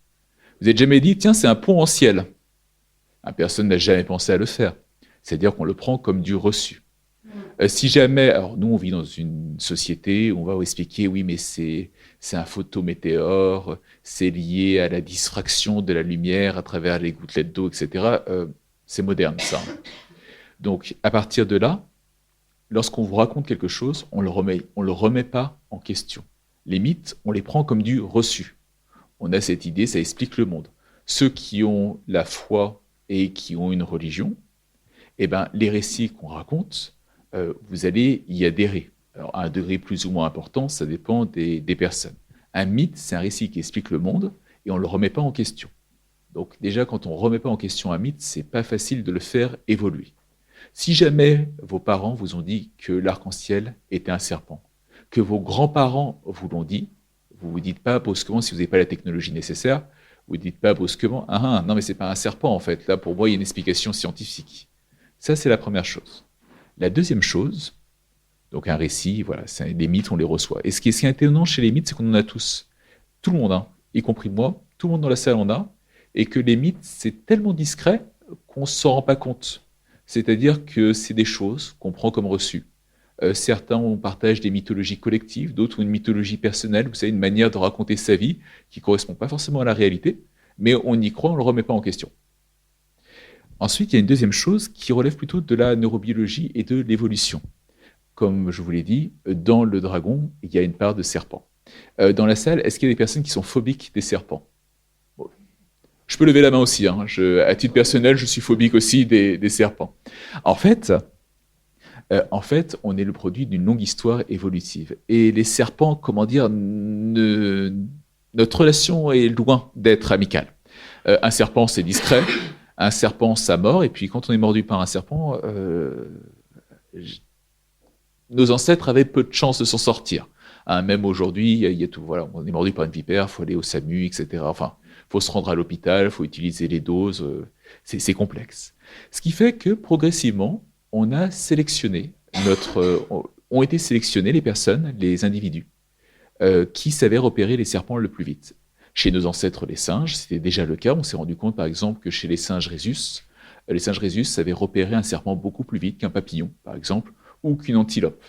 Vous n'avez jamais dit, tiens, c'est un pont en ciel. Personne n'a jamais pensé à le faire. C'est-à-dire qu'on le prend comme du reçu. Si jamais, alors nous, on vit dans une société où on va vous expliquer, oui, mais c'est un photométéore, c'est lié à la diffraction de la lumière à travers les gouttelettes d'eau, etc. C'est moderne, ça. Donc, à partir de là, lorsqu'on vous raconte quelque chose, on le remet pas en question. Les mythes, on les prend comme du reçu. On a cette idée, ça explique le monde. Ceux qui ont la foi et qui ont une religion, eh ben, les récits qu'on raconte, vous allez y adhérer. Alors, à un degré plus ou moins important, ça dépend des personnes. Un mythe, c'est un récit qui explique le monde et on ne le remet pas en question. Donc déjà, quand on ne remet pas en question un mythe, c'est pas facile de le faire évoluer. Si jamais vos parents vous ont dit que l'arc-en-ciel était un serpent, que vos grands-parents vous l'ont dit, vous ne vous dites pas brusquement, si vous n'avez pas la technologie nécessaire, vous ne dites pas brusquement, non mais c'est pas un serpent en fait, là pour moi il y a une explication scientifique. Ça c'est la première chose. La deuxième chose, donc un récit, voilà, des mythes on les reçoit. Et ce qui est étonnant chez les mythes, c'est qu'on en a tous. Tout le monde, y compris moi, tout le monde dans la salle en a, et que les mythes c'est tellement discret qu'on ne s'en rend pas compte. C'est-à-dire que c'est des choses qu'on prend comme reçues. Certains on partage des mythologies collectives, d'autres ont une mythologie personnelle, vous savez, une manière de raconter sa vie qui ne correspond pas forcément à la réalité, mais on y croit, on ne le remet pas en question. Ensuite, il y a une deuxième chose qui relève plutôt de la neurobiologie et de l'évolution. Comme je vous l'ai dit, dans le dragon, il y a une part de serpent. Dans la salle, est-ce qu'il y a des personnes qui sont phobiques des serpents? Bon. Je peux lever la main aussi. À titre personnel, je suis phobique aussi des serpents. En fait, on est le produit d'une longue histoire évolutive. Et les serpents, notre relation est loin d'être amicale. Un serpent, c'est discret. Un serpent, ça mord. Et puis, quand on est mordu par un serpent, nos ancêtres avaient peu de chances de s'en sortir. Même aujourd'hui, il y a tout. Voilà, on est mordu par une vipère, faut aller au SAMU, etc. Enfin, faut se rendre à l'hôpital, faut utiliser les doses. C'est complexe. Ce qui fait que progressivement, on a sélectionné ont été sélectionnés les personnes, les individus, qui savaient repérer les serpents le plus vite. Chez nos ancêtres, les singes, c'était déjà le cas. On s'est rendu compte, par exemple, que chez les singes rhésus savaient repérer un serpent beaucoup plus vite qu'un papillon, par exemple, ou qu'une antilope.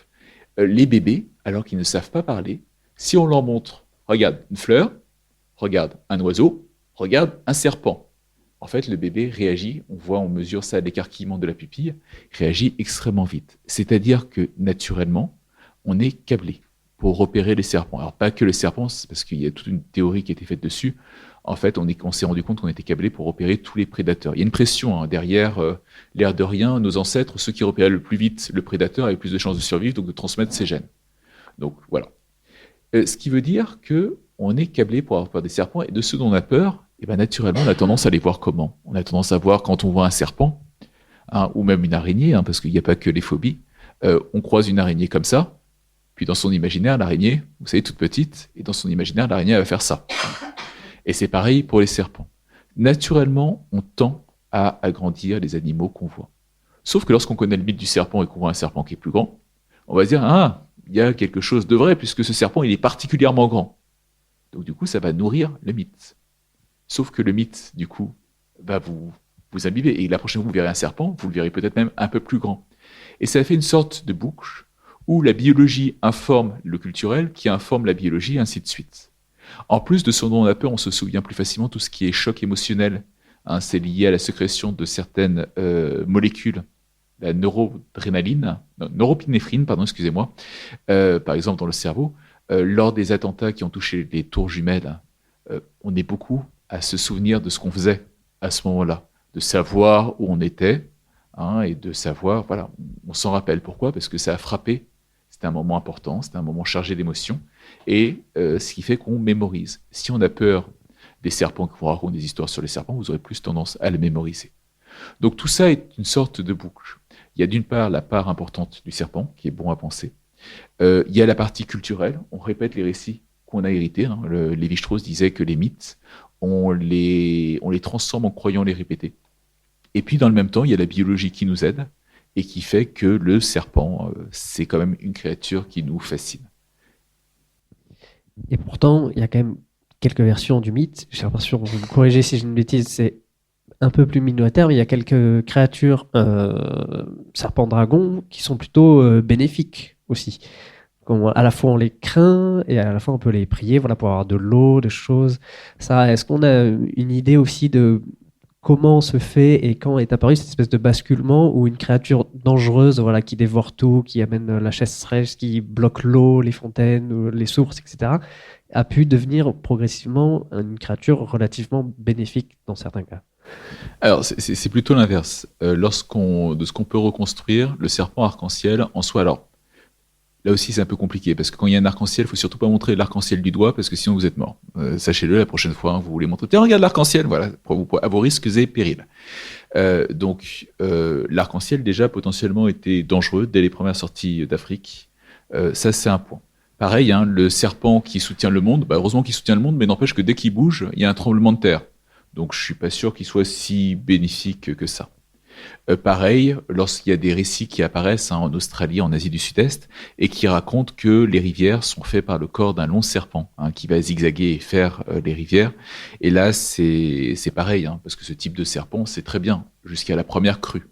Les bébés, alors qu'ils ne savent pas parler, si on leur montre, regarde une fleur, regarde un oiseau, regarde un serpent. En fait, le bébé réagit, on mesure ça à l'écarquillement de la pupille, réagit extrêmement vite. C'est-à-dire que, naturellement, on est câblé pour repérer les serpents. Alors, pas que les serpents, parce qu'il y a toute une théorie qui a été faite dessus. En fait, on s'est rendu compte qu'on était câblé pour repérer tous les prédateurs. Il y a une pression derrière, l'air de rien, nos ancêtres, ceux qui repéraient le plus vite le prédateur avaient plus de chances de survivre, donc de transmettre ses gènes. Donc, voilà. Ce qui veut dire qu'on est câblé pour avoir peur des serpents, et de ceux dont on a peur, et ben naturellement, on a tendance à les voir comment? On a tendance à voir quand on voit un serpent, ou même une araignée, parce qu'il n'y a pas que les phobies. On croise une araignée comme ça, puis dans son imaginaire, l'araignée, vous savez, toute petite, et dans son imaginaire, l'araignée va faire ça. Et c'est pareil pour les serpents. Naturellement, on tend à agrandir les animaux qu'on voit. Sauf que lorsqu'on connaît le mythe du serpent et qu'on voit un serpent qui est plus grand, on va se dire, il y a quelque chose de vrai, puisque ce serpent, il est particulièrement grand. Donc du coup, ça va nourrir le mythe. Sauf que le mythe, du coup, va vous imbiber. Et la prochaine fois que vous verrez un serpent, vous le verrez peut-être même un peu plus grand. Et ça fait une sorte de boucle où la biologie informe le culturel, qui informe la biologie, et ainsi de suite. En plus de ce dont on a peur, on se souvient plus facilement tout ce qui est choc émotionnel. C'est lié à la sécrétion de certaines molécules, la neuropinéphrine, excusez-moi, par exemple dans le cerveau. Lors des attentats qui ont touché les tours jumelles, on est beaucoup à se souvenir de ce qu'on faisait à ce moment-là, de savoir où on était, et de savoir, voilà, on s'en rappelle. Pourquoi? Parce que ça a frappé, c'était un moment important, c'était un moment chargé d'émotions, et ce qui fait qu'on mémorise. Si on a peur des serpents, qu'on raconte des histoires sur les serpents, vous aurez plus tendance à les mémoriser. Donc tout ça est une sorte de boucle. Il y a d'une part la part importante du serpent, qui est bon à penser. Il y a la partie culturelle, on répète les récits qu'on a hérités. Lévi-Strauss disait que les mythes, on les transforme en croyant les répéter. Et puis dans le même temps, il y a la biologie qui nous aide, et qui fait que le serpent, c'est quand même une créature qui nous fascine. Et pourtant, il y a quand même quelques versions du mythe. J'ai l'impression, vous me corrigez si je ne bêtise, c'est un peu plus minoritaire, mais il y a quelques créatures, serpents dragons, qui sont plutôt bénéfiques aussi. À la fois on les craint et à la fois on peut les prier, voilà, pour avoir de l'eau, des choses. Ça, est-ce qu'on a une idée aussi de comment se fait et quand est apparue cette espèce de basculement où une créature dangereuse, voilà, qui dévore tout, qui amène la chasseresse, qui bloque l'eau, les fontaines, les sources, etc., a pu devenir progressivement une créature relativement bénéfique dans certains cas? Alors, c'est plutôt l'inverse. De ce qu'on peut reconstruire, le serpent arc-en-ciel en soi, alors, là aussi c'est un peu compliqué, parce que quand il y a un arc-en-ciel, il faut surtout pas montrer l'arc-en-ciel du doigt, parce que sinon vous êtes mort. Sachez-le, la prochaine fois, vous voulez montrer, tiens, regarde l'arc-en-ciel, voilà, à vos risques et périls. Donc, l'arc-en-ciel, déjà, potentiellement, était dangereux dès les premières sorties d'Afrique. Ça, c'est un point. Pareil, le serpent qui soutient le monde, heureusement qu'il soutient le monde, mais n'empêche que dès qu'il bouge, il y a un tremblement de terre. Donc je suis pas sûr qu'il soit si bénéfique que ça. Pareil, lorsqu'il y a des récits qui apparaissent en Australie, en Asie du Sud-Est, et qui racontent que les rivières sont faites par le corps d'un long serpent, qui va zigzaguer et faire les rivières. Et là, c'est pareil, parce que ce type de serpent, c'est très bien, jusqu'à la première crue,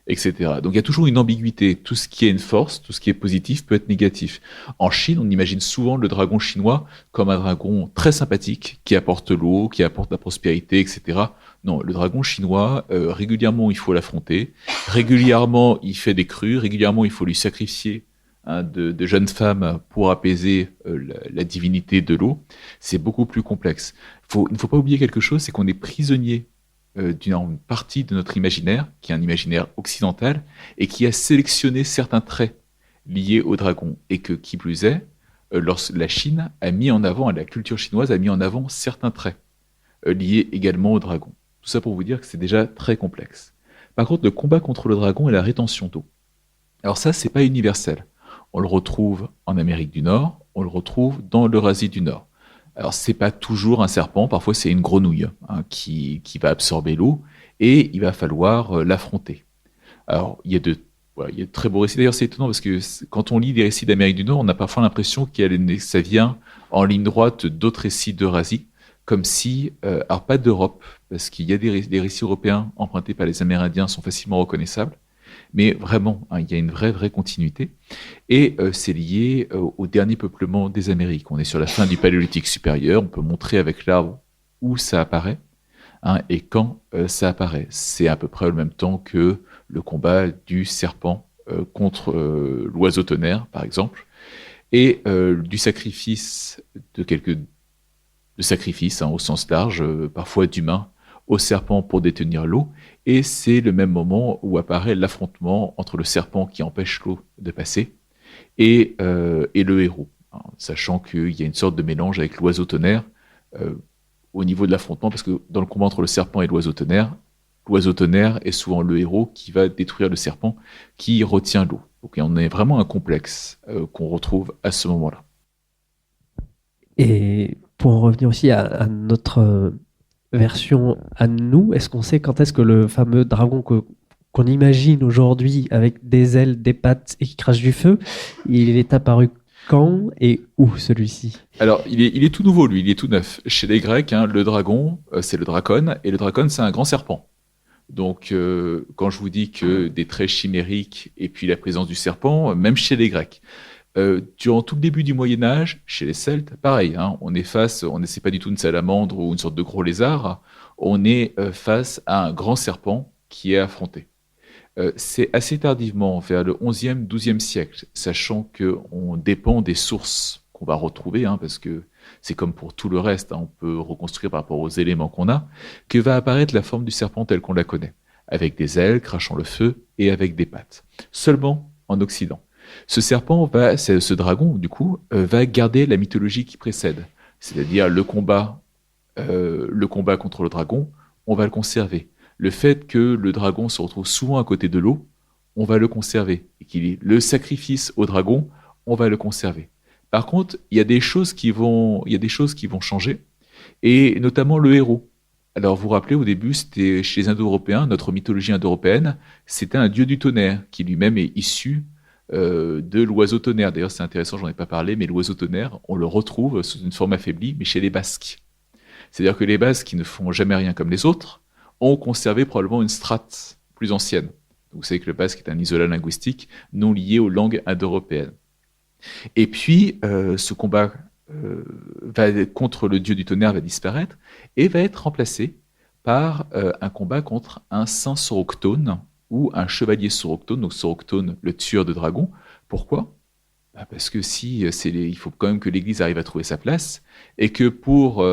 etc. Donc il y a toujours une ambiguïté. Tout ce qui est une force, tout ce qui est positif peut être négatif. En Chine, on imagine souvent le dragon chinois comme un dragon très sympathique, qui apporte l'eau, qui apporte la prospérité, etc. Non, le dragon chinois, régulièrement il faut l'affronter, régulièrement il fait des crues, régulièrement il faut lui sacrifier de jeunes femmes pour apaiser la divinité de l'eau. C'est beaucoup plus complexe. Il ne faut pas oublier quelque chose, c'est qu'on est prisonnier d'une partie de notre imaginaire, qui est un imaginaire occidental, et qui a sélectionné certains traits liés au dragon. Et que, qui plus est, la Chine a mis en avant, la culture chinoise a mis en avant certains traits liés également au dragon. Tout ça pour vous dire que c'est déjà très complexe. Par contre, le combat contre le dragon est la rétention d'eau. Alors ça, c'est pas universel. On le retrouve en Amérique du Nord, on le retrouve dans l'Eurasie du Nord. Alors c'est pas toujours un serpent, parfois c'est une grenouille qui va absorber l'eau et il va falloir l'affronter. Alors voilà, il y a de très beaux récits. D'ailleurs, c'est étonnant parce que quand on lit des récits d'Amérique du Nord, on a parfois l'impression que ça vient en ligne droite d'autres récits d'Eurasie, comme si, alors pas d'Europe, parce qu'il y a des récits européens empruntés par les Amérindiens sont facilement reconnaissables, mais vraiment, il y a une vraie continuité. Et c'est lié au dernier peuplement des Amériques. On est sur la fin du Paléolithique supérieur, on peut montrer avec l'arbre où ça apparaît et quand ça apparaît. C'est à peu près au même temps que le combat du serpent contre l'oiseau tonnerre, par exemple, et du sacrifice de sacrifices au sens large, parfois d'humains, au serpent pour détenir l'eau. Et c'est le même moment où apparaît l'affrontement entre le serpent qui empêche l'eau de passer et le héros, sachant qu'il y a une sorte de mélange avec l'oiseau tonnerre au niveau de l'affrontement, parce que dans le combat entre le serpent et l'oiseau tonnerre est souvent le héros qui va détruire le serpent qui retient l'eau. Donc on est vraiment un complexe qu'on retrouve à ce moment-là. Et pour en revenir aussi à notre version à nous, est-ce qu'on sait quand est-ce que le fameux dragon qu'on imagine aujourd'hui avec des ailes, des pattes et qui crache du feu, il est apparu quand et où celui-ci? Alors, il est tout nouveau, lui, il est tout neuf. Chez les Grecs, le dragon, c'est le dracon, et le dracon, c'est un grand serpent. Donc, quand je vous dis que des traits chimériques et puis la présence du serpent, même chez les Grecs. Durant tout le début du Moyen-Âge, chez les Celtes, pareil, on n'est pas du tout une salamandre ou une sorte de gros lézard, on est face à un grand serpent qui est affronté. C'est assez tardivement, vers le 11e, 12e siècle, sachant qu'on dépend des sources qu'on va retrouver, parce que c'est comme pour tout le reste, on peut reconstruire par rapport aux éléments qu'on a, que va apparaître la forme du serpent telle qu'on la connaît, avec des ailes, crachant le feu, et avec des pattes. Seulement en Occident. Ce dragon, du coup, va garder la mythologie qui précède, c'est-à-dire le combat contre le dragon, on va le conserver. Le fait que le dragon se retrouve souvent à côté de l'eau, on va le conserver. Et qu'il y ait le sacrifice au dragon, on va le conserver. Par contre, il y a des choses qui vont changer, et notamment le héros. Alors, vous vous rappelez, au début, c'était chez les Indo-Européens, notre mythologie indo-européenne, c'était un dieu du tonnerre, qui lui-même est issu de l'oiseau tonnerre. D'ailleurs, c'est intéressant, j'en ai pas parlé, mais l'oiseau tonnerre, on le retrouve sous une forme affaiblie, mais chez les Basques. C'est-à-dire que les Basques, qui ne font jamais rien comme les autres, ont conservé probablement une strate plus ancienne. Donc, vous savez que le basque est un isolat linguistique non lié aux langues indo-européennes. Et puis, ce combat contre le dieu du tonnerre va disparaître et va être remplacé par un combat contre un saint soroctone ou un chevalier soroctone, donc soroctone, le tueur de dragons. Pourquoi? Parce que il faut quand même que l'Église arrive à trouver sa place et que pour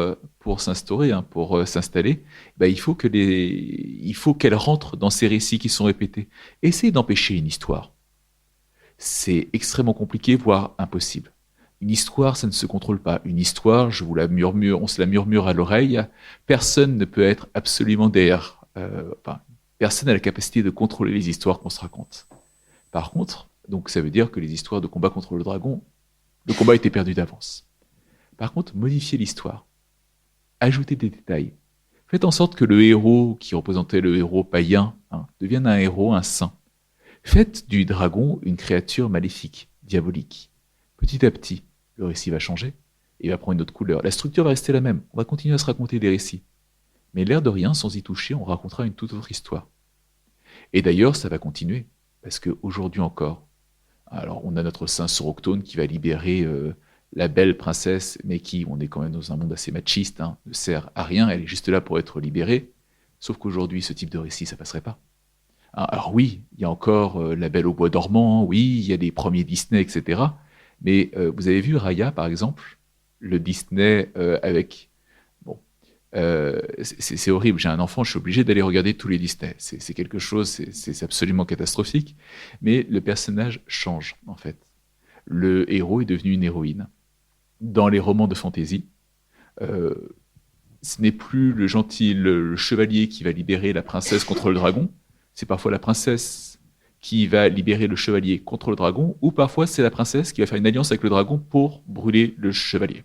s'instaurer, pour s'installer, il faut qu'elle rentre dans ces récits qui sont répétés. Essayez d'empêcher une histoire. C'est extrêmement compliqué, voire impossible. Une histoire, ça ne se contrôle pas. Une histoire, je vous la murmure, on se la murmure à l'oreille. Personne ne peut être absolument derrière. Personne n'a la capacité de contrôler les histoires qu'on se raconte. Par contre, donc ça veut dire que les histoires de combat contre le dragon, le combat était perdu d'avance. Par contre, modifiez l'histoire. Ajoutez des détails. Faites en sorte que le héros, qui représentait le héros païen, devienne un héros, un saint. Faites du dragon une créature maléfique, diabolique. Petit à petit, le récit va changer et il va prendre une autre couleur. La structure va rester la même. On va continuer à se raconter des récits. Mais l'air de rien, sans y toucher, on racontera une toute autre histoire. Et d'ailleurs, ça va continuer. Parce qu'aujourd'hui encore, alors on a notre saint Soroctone qui va libérer la belle princesse, mais qui, on est quand même dans un monde assez machiste, ne sert à rien, elle est juste là pour être libérée. Sauf qu'aujourd'hui, ce type de récit, ça passerait pas. Alors oui, il y a encore La Belle au bois dormant, oui, il y a les premiers Disney, etc. Mais vous avez vu Raya, par exemple, le Disney avec... Bon, c'est horrible, j'ai un enfant, je suis obligé d'aller regarder tous les Disney. C'est quelque chose, c'est absolument catastrophique. Mais le personnage change, en fait. Le héros est devenu une héroïne. Dans les romans de fantasy, ce n'est plus le gentil, le chevalier qui va libérer la princesse contre le dragon, c'est parfois la princesse qui va libérer le chevalier contre le dragon, ou parfois c'est la princesse qui va faire une alliance avec le dragon pour brûler le chevalier.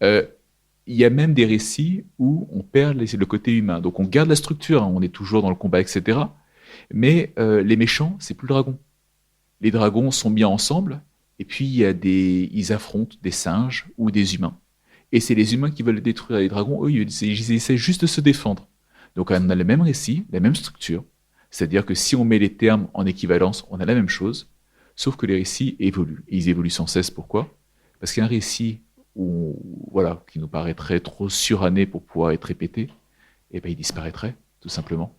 Il y a même des récits où on perd le côté humain. Donc on garde la structure, hein, on est toujours dans le combat, etc. Mais les méchants, c'est plus le dragon. Les dragons sont mis ensemble, et puis ils affrontent des singes ou des humains. Et c'est les humains qui veulent détruire les dragons. Eux, ils essaient juste de se défendre. Donc on a le même récit, la même structure. C'est-à-dire que si on met les termes en équivalence, on a la même chose, sauf que les récits évoluent. Et ils évoluent sans cesse. Pourquoi ? Parce qu'un récit qui nous paraîtrait trop suranné pour pouvoir être répété, eh ben, il disparaîtrait, tout simplement.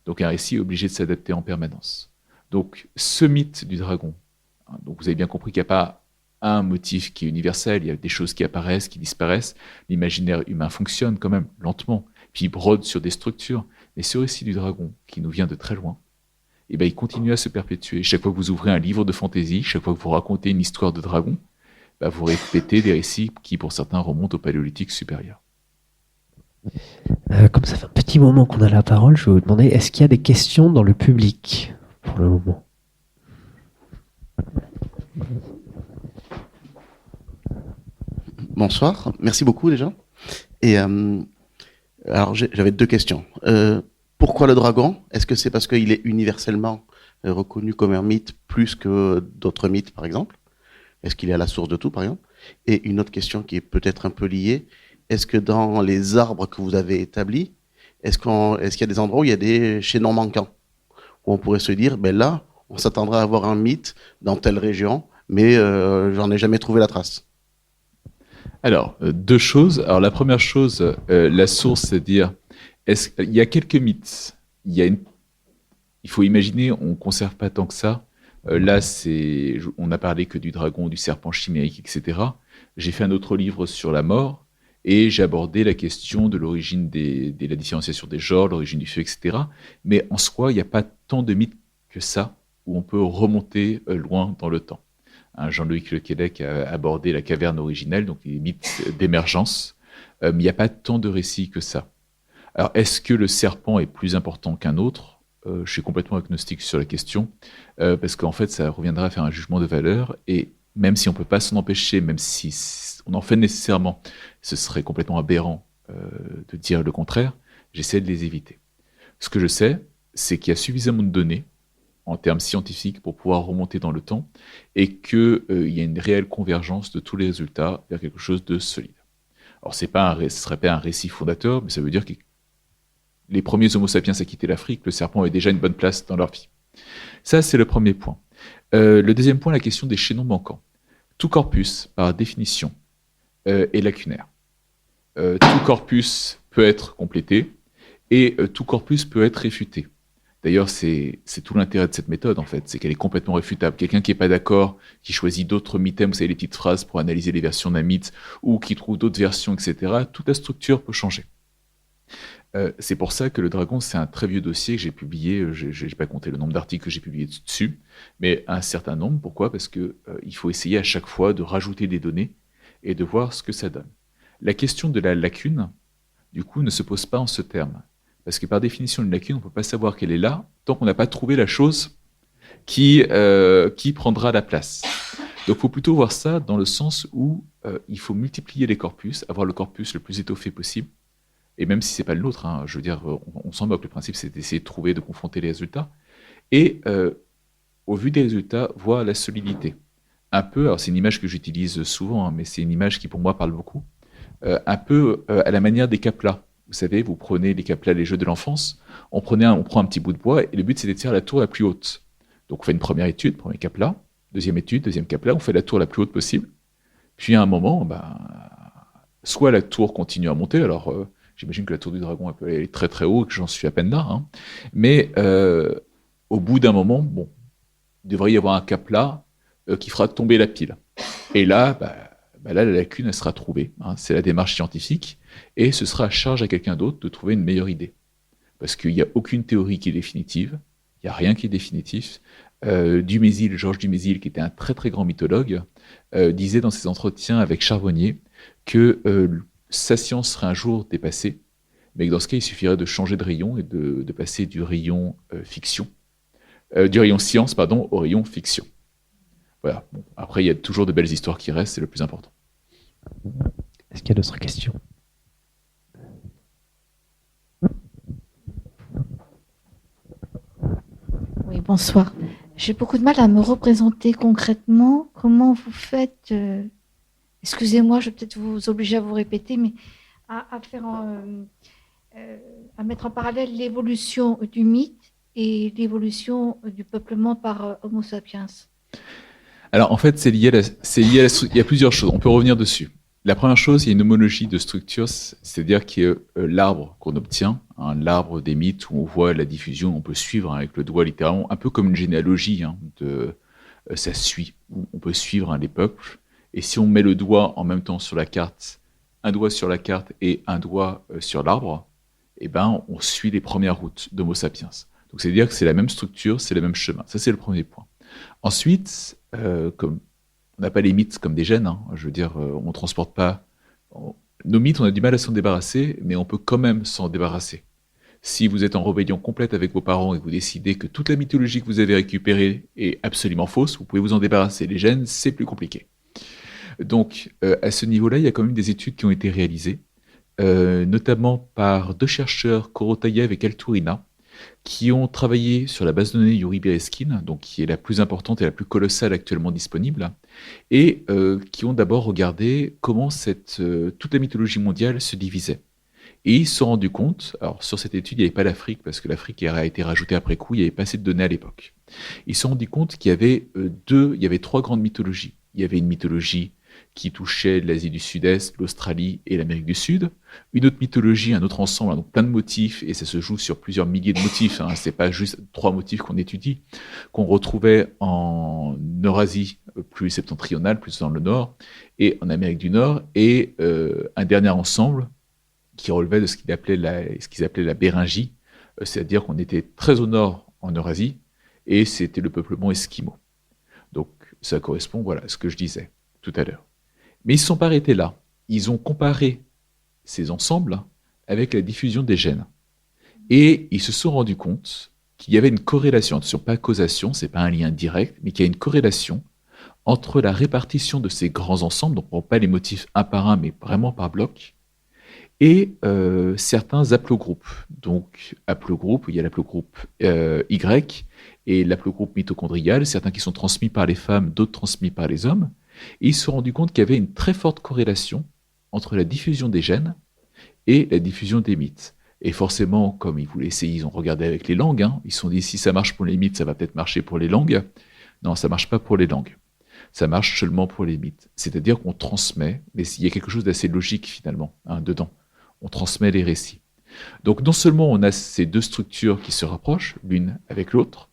Donc un récit est obligé de s'adapter en permanence. Donc ce mythe du dragon, hein, donc vous avez bien compris qu'il n'y a pas un motif qui est universel, il y a des choses qui apparaissent, qui disparaissent. L'imaginaire humain fonctionne quand même lentement, puis il brode sur des structures. Mais ce récit du dragon, qui nous vient de très loin, eh ben, il continue à se perpétuer. Chaque fois que vous ouvrez un livre de fantaisie, chaque fois que vous racontez une histoire de dragon, bah, vous répétez des récits qui, pour certains, remontent au Paléolithique supérieur. Comme ça fait un petit moment qu'on a la parole, je vais vous demander, est-ce qu'il y a des questions dans le public pour le moment ? Bonsoir, merci beaucoup déjà. Et alors j'avais 2 questions. Pourquoi le dragon ? Est-ce que c'est parce qu'il est universellement reconnu comme un mythe plus que d'autres mythes, par exemple ? Est-ce qu'il est à la source de tout, par exemple ? Et une autre question qui est peut-être un peu liée, est-ce que dans les arbres que vous avez établis, est-ce qu'il y a des endroits où il y a des chaînons manquants ? Où on pourrait se dire, ben là, on s'attendrait à avoir un mythe dans telle région, mais j'en ai jamais trouvé la trace. Alors, 2 choses. Alors, la première chose, la source, c'est de dire, il y a quelques mythes. Il faut imaginer, on ne conserve pas tant que ça. Là, on n'a parlé que du dragon, du serpent chimérique, etc. J'ai fait un autre livre sur la mort, et j'ai abordé la question de l'origine de la différenciation des genres, l'origine du feu, etc. Mais en soi, il n'y a pas tant de mythes que ça, où on peut remonter loin dans le temps. Jean-Loïc Lequelec a abordé la caverne originelle, donc les mythes d'émergence, mais il n'y a pas tant de récits que ça. Alors, est-ce que le serpent est plus important qu'un autre ? Je suis complètement agnostique sur la question, parce qu'en fait, ça reviendra à faire un jugement de valeur, et même si on ne peut pas s'en empêcher, même si on en fait nécessairement, ce serait complètement aberrant de dire le contraire, j'essaie de les éviter. Ce que je sais, c'est qu'il y a suffisamment de données, en termes scientifiques, pour pouvoir remonter dans le temps, et qu'il y a une réelle convergence de tous les résultats vers quelque chose de solide. Alors, ce ne serait pas un récit fondateur, mais ça veut dire que les premiers Homo sapiens à quitter l'Afrique, le serpent avait déjà une bonne place dans leur vie. Ça, c'est le premier point. Le deuxième point, la question des chaînons manquants. Tout corpus, par définition, est lacunaire. Tout corpus peut être complété, et tout corpus peut être réfuté. D'ailleurs, c'est tout l'intérêt de cette méthode, en fait, c'est qu'elle est complètement réfutable. Quelqu'un qui n'est pas d'accord, qui choisit d'autres mythèmes, vous savez, les petites phrases pour analyser les versions d'un mythe, ou qui trouve d'autres versions, etc., toute la structure peut changer. C'est pour ça que le dragon, c'est un très vieux dossier que j'ai publié, je n'ai pas compté le nombre d'articles que j'ai publiés dessus, mais un certain nombre. Pourquoi ? Parce qu'il faut essayer à chaque fois de rajouter des données et de voir ce que ça donne. La question de la lacune, du coup, ne se pose pas en ce terme. Parce que par définition, une lacune, on ne peut pas savoir qu'elle est là tant qu'on n'a pas trouvé la chose qui prendra la place. Donc il faut plutôt voir ça dans le sens où il faut multiplier les corpus, avoir le corpus le plus étoffé possible, et même si ce n'est pas le nôtre, hein, je veux dire, on s'en moque, le principe c'est d'essayer de trouver, de confronter les résultats, et au vu des résultats, voir la solidité. Un peu, alors c'est une image que j'utilise souvent, hein, mais c'est une image qui pour moi parle beaucoup, un peu à la manière des caplas. Vous savez, vous prenez les caplas, les jeux de l'enfance, on prend un petit bout de bois, et le but c'est de faire la tour la plus haute. Donc on fait une première étude, premier capla, deuxième étude, deuxième capla, on fait la tour la plus haute possible, puis à un moment, soit la tour continue à monter, alors j'imagine que la tour du dragon elle peut aller très très haut, que j'en suis à peine là, hein, mais au bout d'un moment, il devrait y avoir un capla qui fera tomber la pile. Et là, là la lacune elle sera trouvée, hein, c'est la démarche scientifique, et ce sera à charge à quelqu'un d'autre de trouver une meilleure idée. Parce qu'il n'y a aucune théorie qui est définitive, il n'y a rien qui est définitif. Dumézil, Georges Dumézil, qui était un très très grand mythologue, disait dans ses entretiens avec Charbonnier que sa science serait un jour dépassée, mais que dans ce cas, il suffirait de changer de rayon et de passer du rayon fiction du rayon science, pardon, au rayon fiction. Voilà. Bon, après, il y a toujours de belles histoires qui restent, c'est le plus important. Est-ce qu'il y a d'autres questions? Oui, bonsoir. J'ai beaucoup de mal à me représenter concrètement comment vous faites. Excusez-moi, je vais peut-être vous obliger à vous répéter, mais à faire à mettre en parallèle l'évolution du mythe et l'évolution du peuplement par Homo sapiens. Alors, en fait, c'est lié à il y a plusieurs choses. On peut revenir dessus. La première chose, il y a une homologie de structure, c'est-à-dire qu'il y a l'arbre qu'on obtient, hein, l'arbre des mythes où on voit la diffusion, on peut suivre, hein, avec le doigt littéralement, un peu comme une généalogie, hein, ça suit, où on peut suivre, hein, les peuples. Et si on met le doigt en même temps sur la carte, un doigt sur la carte et un doigt sur l'arbre, eh ben, on suit les premières routes d'Homo sapiens. Donc, c'est-à-dire que c'est la même structure, c'est le même chemin. Ça, c'est le premier point. Ensuite, comme on n'a pas les mythes comme des gènes, hein, je veux dire, on ne transporte pas. Nos mythes, on a du mal à s'en débarrasser, mais on peut quand même s'en débarrasser. Si vous êtes en rébellion complète avec vos parents et que vous décidez que toute la mythologie que vous avez récupérée est absolument fausse, vous pouvez vous en débarrasser. Les gènes, c'est plus compliqué. Donc, à ce niveau-là, il y a quand même des études qui ont été réalisées, notamment par deux chercheurs, Korotayev et Kalturina, qui ont travaillé sur la base de données Yuri Bereskin, donc qui est la plus importante et la plus colossale actuellement disponible, et qui ont d'abord regardé comment toute la mythologie mondiale se divisait. Et ils se sont rendus compte, alors sur cette étude, il n'y avait pas l'Afrique, parce que l'Afrique a été rajoutée après coup, il n'y avait pas assez de données à l'époque. Ils se sont rendus compte qu'il y avait trois grandes mythologies. Il y avait une mythologie qui touchait l'Asie du Sud-Est, l'Australie et l'Amérique du Sud. Une autre mythologie, un autre ensemble, donc plein de motifs, et ça se joue sur plusieurs milliers de motifs, hein, c'est pas juste 3 motifs qu'on étudie, qu'on retrouvait en Eurasie plus septentrionale, plus dans le nord, et en Amérique du Nord, et un dernier ensemble qui relevait de ce qu'ils appelaient la Béringie, c'est-à-dire qu'on était très au nord en Eurasie, et c'était le peuplement esquimau. Donc ça correspond, voilà, à ce que je disais tout à l'heure. Mais ils ne se sont pas arrêtés là. Ils ont comparé ces ensembles avec la diffusion des gènes. Et ils se sont rendus compte qu'il y avait une corrélation, attention, pas causation, c'est pas un lien direct, mais qu'il y a une corrélation entre la répartition de ces grands ensembles, donc on ne prend pas les motifs un par un, mais vraiment par bloc, et certains haplogroupes. Donc, haplogroupe, il y a l'haplogroupe Y et l'haplogroupe mitochondrial, certains qui sont transmis par les femmes, d'autres transmis par les hommes. Et ils se sont rendus compte qu'il y avait une très forte corrélation entre la diffusion des gènes et la diffusion des mythes. Et forcément, comme ils voulaient essayer, ils ont regardé avec les langues, hein, ils se sont dit, si ça marche pour les mythes, ça va peut-être marcher pour les langues. Non, ça ne marche pas pour les langues. Ça marche seulement pour les mythes. C'est-à-dire qu'on transmet, mais il y a quelque chose d'assez logique finalement, hein, dedans. On transmet les récits. Donc non seulement on a ces deux structures qui se rapprochent l'une avec l'autre,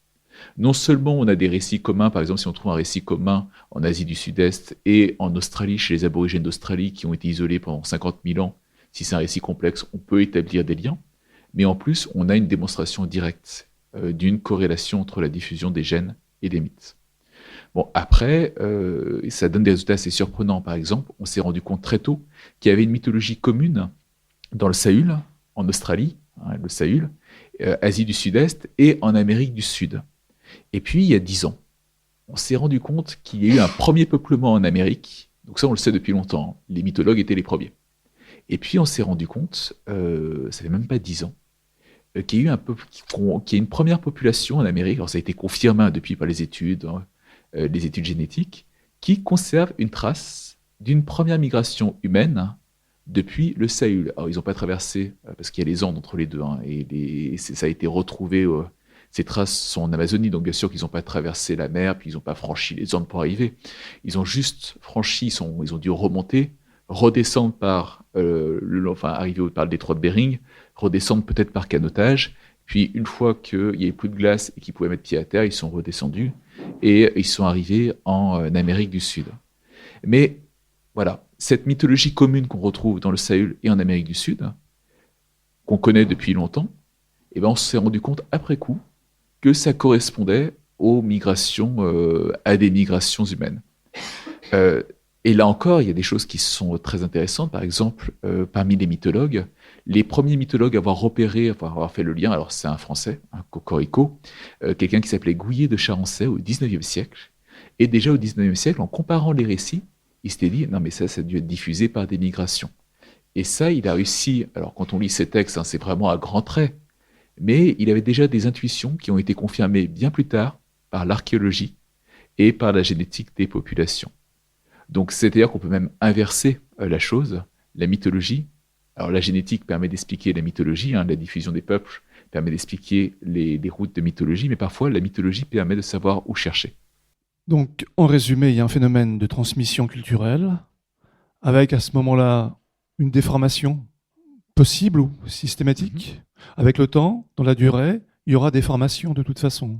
non seulement on a des récits communs, par exemple si on trouve un récit commun en Asie du Sud-Est et en Australie, chez les aborigènes d'Australie qui ont été isolés pendant 50 000 ans, si c'est un récit complexe, on peut établir des liens, mais en plus on a une démonstration directe d'une corrélation entre la diffusion des gènes et des mythes. Bon, après, ça donne des résultats assez surprenants. Par exemple, on s'est rendu compte très tôt qu'il y avait une mythologie commune dans le Sahul, en Australie, hein, le Sahul, Asie du Sud-Est et en Amérique du Sud. Et puis, il y a 10 ans, on s'est rendu compte qu'il y a eu un premier peuplement en Amérique. Donc ça, on le sait depuis longtemps. Les mythologues étaient les premiers. Et puis, on s'est rendu compte, ça fait même pas 10 ans, qu'il y a eu une première population en Amérique. Alors ça a été confirmé, hein, depuis par les études génétiques, qui conserve une trace d'une première migration humaine depuis le Sahul. Alors, ils n'ont pas traversé, parce qu'il y a les Andes entre les deux, hein, et ça a été retrouvé, ces traces sont en Amazonie, donc bien sûr qu'ils n'ont pas traversé la mer, puis ils n'ont pas franchi les Andes pour arriver. Ils ont juste franchi, ils ont dû remonter, redescendre arriver par le détroit de Bering, redescendre peut-être par canotage, puis une fois qu'il n'y avait plus de glace et qu'ils pouvaient mettre pied à terre, ils sont redescendus, et ils sont arrivés en Amérique du Sud. Mais voilà, cette mythologie commune qu'on retrouve dans le Sahul et en Amérique du Sud, qu'on connaît depuis longtemps, eh ben on s'est rendu compte après coup que ça correspondait aux migrations, à des migrations humaines. Et là encore, il y a des choses qui sont très intéressantes. Par exemple, parmi les mythologues, les premiers mythologues à avoir repéré, à avoir fait le lien, alors c'est un Français, un Cocorico, quelqu'un qui s'appelait Gouillet de Charencet au XIXe siècle. Et déjà au XIXe siècle, en comparant les récits, il s'était dit, non mais ça a dû être diffusé par des migrations. Et ça, il a réussi, alors quand on lit ces textes, hein, c'est vraiment à grands traits, mais il avait déjà des intuitions qui ont été confirmées bien plus tard par l'archéologie et par la génétique des populations. Donc c'est-à-dire qu'on peut même inverser la chose, la mythologie. Alors la génétique permet d'expliquer la mythologie, hein, la diffusion des peuples permet d'expliquer les routes de mythologie, mais parfois la mythologie permet de savoir où chercher. Donc, en résumé, il y a un phénomène de transmission culturelle, avec à ce moment-là une déformation possible ou systématique. Avec le temps, dans la durée, il y aura des formations de toute façon.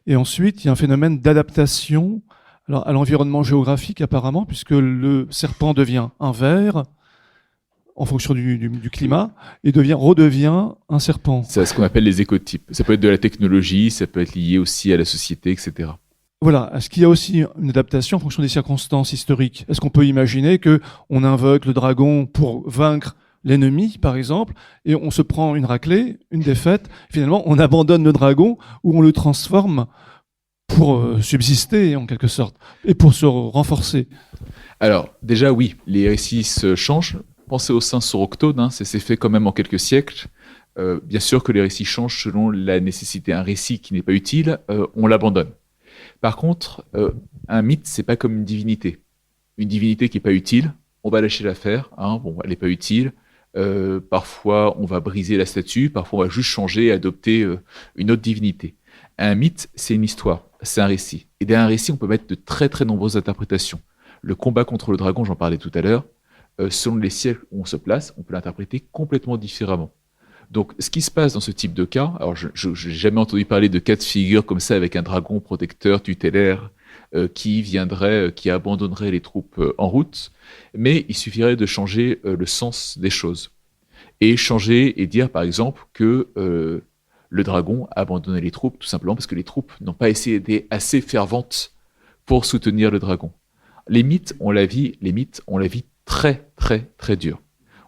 Et ensuite, il y a un phénomène d'adaptation à l'environnement géographique apparemment, puisque le serpent devient un ver en fonction du climat et redevient un serpent. C'est ce qu'on appelle les écotypes. Ça peut être de la technologie, ça peut être lié aussi à la société, etc. Voilà. Est-ce qu'il y a aussi une adaptation en fonction des circonstances historiques? Est-ce qu'on peut imaginer qu'on invoque le dragon pour vaincre l'ennemi, par exemple, et on se prend une raclée, une défaite, finalement on abandonne le dragon ou on le transforme pour subsister en quelque sorte et pour se renforcer? Alors déjà oui, les récits se changent. Pensez au saint Soroctone, hein, c'est fait quand même en quelques siècles. Bien sûr que les récits changent selon la nécessité. Un récit qui n'est pas utile, on l'abandonne. Par contre, un mythe, c'est pas comme une divinité. Une divinité qui est pas utile, on va lâcher l'affaire. Hein, bon, elle n'est pas utile. Parfois, on va briser la statue. Parfois, on va juste changer et adopter une autre divinité. Un mythe, c'est une histoire, c'est un récit. Et derrière un récit, on peut mettre de très très nombreuses interprétations. Le combat contre le dragon, j'en parlais tout à l'heure, selon les siècles où on se place, on peut l'interpréter complètement différemment. Donc, ce qui se passe dans ce type de cas, alors je n'ai jamais entendu parler de cas de figure comme ça avec un dragon protecteur tutélaire qui abandonnerait les troupes en route, mais il suffirait de changer le sens des choses. Et changer et dire, par exemple, que le dragon a abandonné les troupes tout simplement parce que les troupes n'ont pas été assez ferventes pour soutenir le dragon. Les mythes ont la vie très, très, très dure.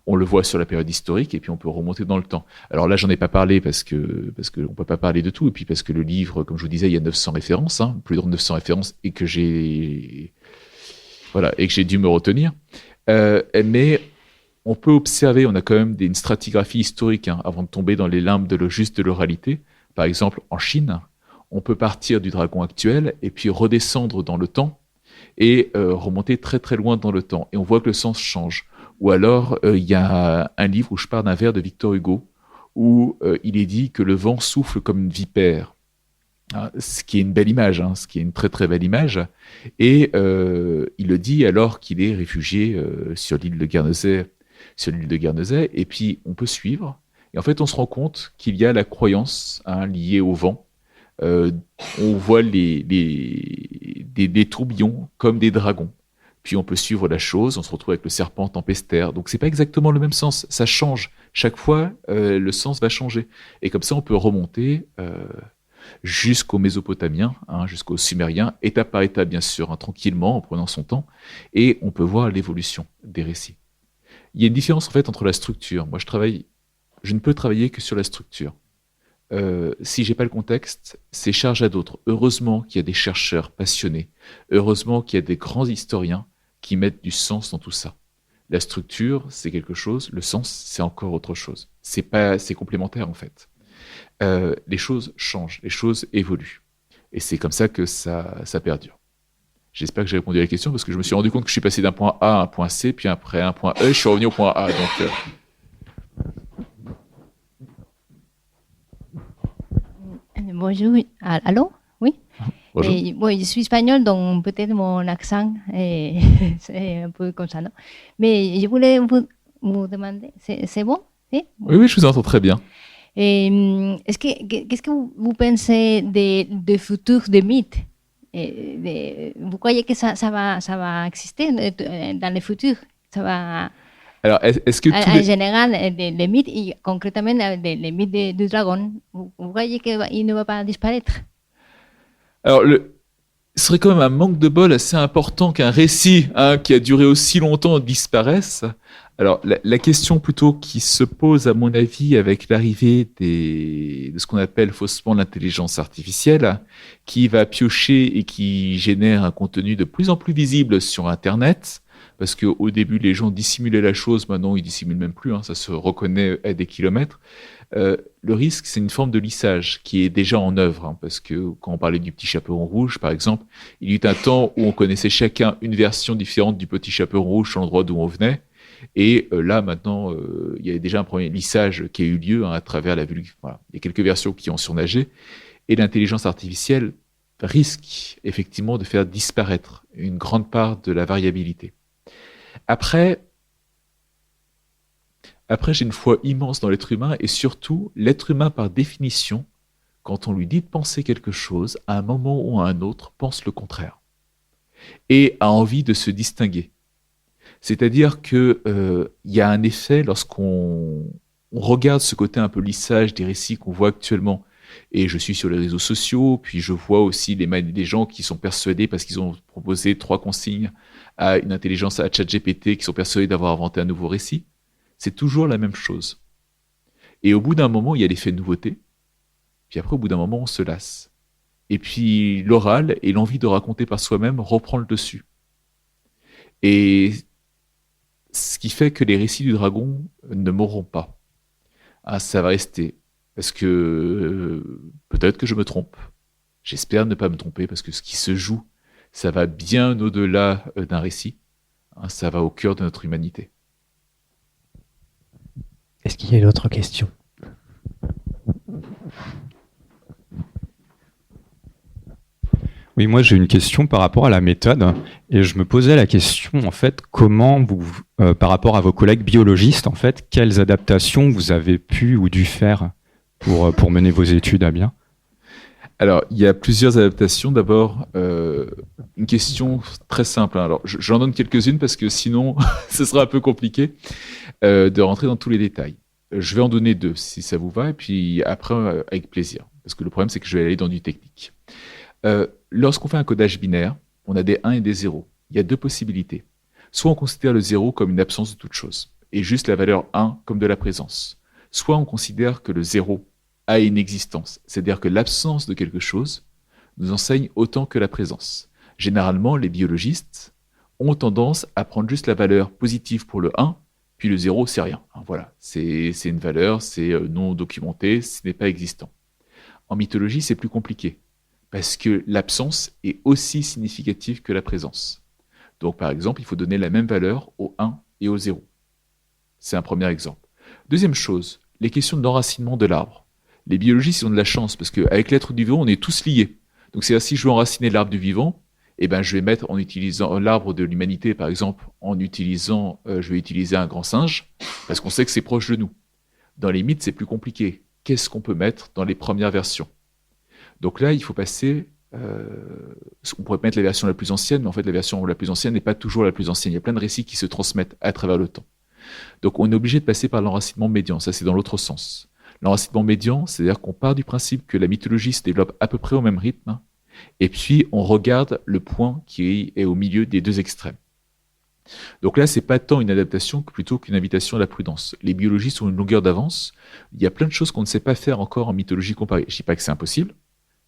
On le voit sur la période historique et puis on peut remonter dans le temps. Alors là, j'en ai pas parlé parce que on peut pas parler de tout et puis parce que le livre, comme je vous disais, il y a 900 références, hein, plus de 900 références et que j'ai dû me retenir. Mais on peut observer, on a quand même une stratigraphie historique hein, avant de tomber dans les limbes de l'oralité. Par exemple, en Chine, on peut partir du dragon actuel et puis redescendre dans le temps et remonter très très loin dans le temps. Et on voit que le sens change. Ou alors, il y a un livre où je parle d'un vers de Victor Hugo, où il est dit que le vent souffle comme une vipère. Hein, ce qui est une belle image, hein, ce qui est une très très belle image. Et il le dit alors qu'il est réfugié sur l'île de Guernesey. Et puis, on peut suivre. Et en fait, on se rend compte qu'il y a la croyance hein, liée au vent. On voit des tourbillons comme des dragons. Puis on peut suivre la chose, on se retrouve avec le serpent tempestaire. Donc c'est pas exactement le même sens, ça change. Chaque fois, le sens va changer. Et comme ça, on peut remonter jusqu'aux Mésopotamiens, hein, jusqu'aux Sumériens, étape par étape bien sûr, hein, tranquillement, en prenant son temps. Et on peut voir l'évolution des récits. Il y a une différence en fait entre la structure. Moi, je ne peux travailler que sur la structure. Si j'ai pas le contexte, c'est charge à d'autres. Heureusement qu'il y a des chercheurs passionnés. Heureusement qu'il y a des grands historiens qui mettent du sens dans tout ça. La structure, c'est quelque chose. Le sens, c'est encore autre chose. C'est complémentaire en fait. Les choses changent, les choses évoluent. Et c'est comme ça que ça perdure. J'espère que j'ai répondu à la question parce que je me suis rendu compte que je suis passé d'un point A à un point C, puis après un point E, je suis revenu au point A. Donc, Bonjour, allô? Oui. bonjour. Bon, je suis espagnole, donc peut-être mon accent c'est un peu comme ça, non? Mais je voulais vous demander, c'est bon? Oui, Oui, je vous entends très bien. Qu'est-ce que vous pensez des futurs des mythes? Vous croyez que ça va exister dans le futur? Ça va... Alors, est-ce que en général, les mythes, et concrètement les mythes du dragon, vous voyez qu'il ne va pas disparaître? Alors, ce serait quand même un manque de bol assez important qu'un récit qui a duré aussi longtemps disparaisse. Alors, la question plutôt qui se pose, à mon avis, avec l'arrivée de ce qu'on appelle faussement l'intelligence artificielle, qui va piocher et qui génère un contenu de plus en plus visible sur Internet, parce qu'au début, les gens dissimulaient la chose, maintenant, ils dissimulent même plus, ça se reconnaît à des kilomètres. Le risque, c'est une forme de lissage qui est déjà en œuvre, parce que quand on parlait du petit chaperon rouge, par exemple, il y eut un temps où on connaissait chacun une version différente du petit chaperon rouge sur l'endroit d'où on venait. Et là, maintenant, il y a déjà un premier lissage qui a eu lieu à travers la vulgarisation. Voilà. Il y a quelques versions qui ont surnagé. Et l'intelligence artificielle risque effectivement de faire disparaître une grande part de la variabilité. Après, j'ai une foi immense dans l'être humain, et surtout, l'être humain, par définition, quand on lui dit de penser quelque chose, à un moment ou à un autre, pense le contraire. Et a envie de se distinguer. C'est-à-dire qu'il y a un effet lorsqu'on regarde ce côté un peu lissage des récits qu'on voit actuellement. Et je suis sur les réseaux sociaux, puis je vois aussi des gens qui sont persuadés, parce qu'ils ont proposé 3 consignes à une intelligence, à ChatGPT, qui sont persuadés d'avoir inventé un nouveau récit. C'est toujours la même chose. Et au bout d'un moment, il y a l'effet nouveauté. Puis après, au bout d'un moment, on se lasse. Et puis l'oral et l'envie de raconter par soi-même reprend le dessus. Et ce qui fait que les récits du dragon ne mourront pas. Ça va rester. Parce que peut-être que je me trompe. J'espère ne pas me tromper, parce que ce qui se joue, ça va bien au-delà d'un récit. Ça va au cœur de notre humanité. Est-ce qu'il y a une autre question ? Oui, moi j'ai une question par rapport à la méthode, et je me posais la question en fait, comment vous, par rapport à vos collègues biologistes, en fait, quelles adaptations vous avez pu ou dû faire pour mener vos études à bien ? Alors, il y a plusieurs adaptations. D'abord, une question très simple. Alors, j'en donne quelques-unes parce que sinon, ce sera un peu compliqué de rentrer dans tous les détails. Je vais en donner 2 si ça vous va, et puis après, avec plaisir. Parce que le problème, c'est que je vais aller dans du technique. Lorsqu'on fait un codage binaire, on a des 1 et des 0. Il y a 2 possibilités. Soit on considère le 0 comme une absence de toute chose, et juste la valeur 1 comme de la présence. Soit on considère que le 0 a une existence, c'est-à-dire que l'absence de quelque chose nous enseigne autant que la présence. Généralement, les biologistes ont tendance à prendre juste la valeur positive pour le 1, puis le 0, c'est rien. Voilà, c'est une valeur, c'est non documenté, ce n'est pas existant. En mythologie, c'est plus compliqué, parce que l'absence est aussi significative que la présence. Donc, par exemple, il faut donner la même valeur au 1 et au 0. C'est un premier exemple. Deuxième chose, les questions d'enracinement de l'arbre. Les biologistes, ils ont de la chance, parce qu'avec l'être du vivant, on est tous liés. Donc, c'est-à-dire, si je veux enraciner l'arbre du vivant, eh ben, je vais mettre, en utilisant l'arbre de l'humanité, par exemple, je vais utiliser un grand singe, parce qu'on sait que c'est proche de nous. Dans les mythes, c'est plus compliqué. Qu'est-ce qu'on peut mettre dans les premières versions ? Donc là, il faut passer... on pourrait mettre la version la plus ancienne, mais en fait, la version la plus ancienne n'est pas toujours la plus ancienne. Il y a plein de récits qui se transmettent à travers le temps. Donc, on est obligé de passer par l'enracinement médian. Ça, c'est dans l'autre sens. L'enracinement médian, c'est-à-dire qu'on part du principe que la mythologie se développe à peu près au même rythme, et puis on regarde le point qui est au milieu des 2 extrêmes. Donc là, c'est pas tant une adaptation que plutôt qu'une invitation à la prudence. Les biologistes ont une longueur d'avance. Il y a plein de choses qu'on ne sait pas faire encore en mythologie comparée. Je dis pas que c'est impossible.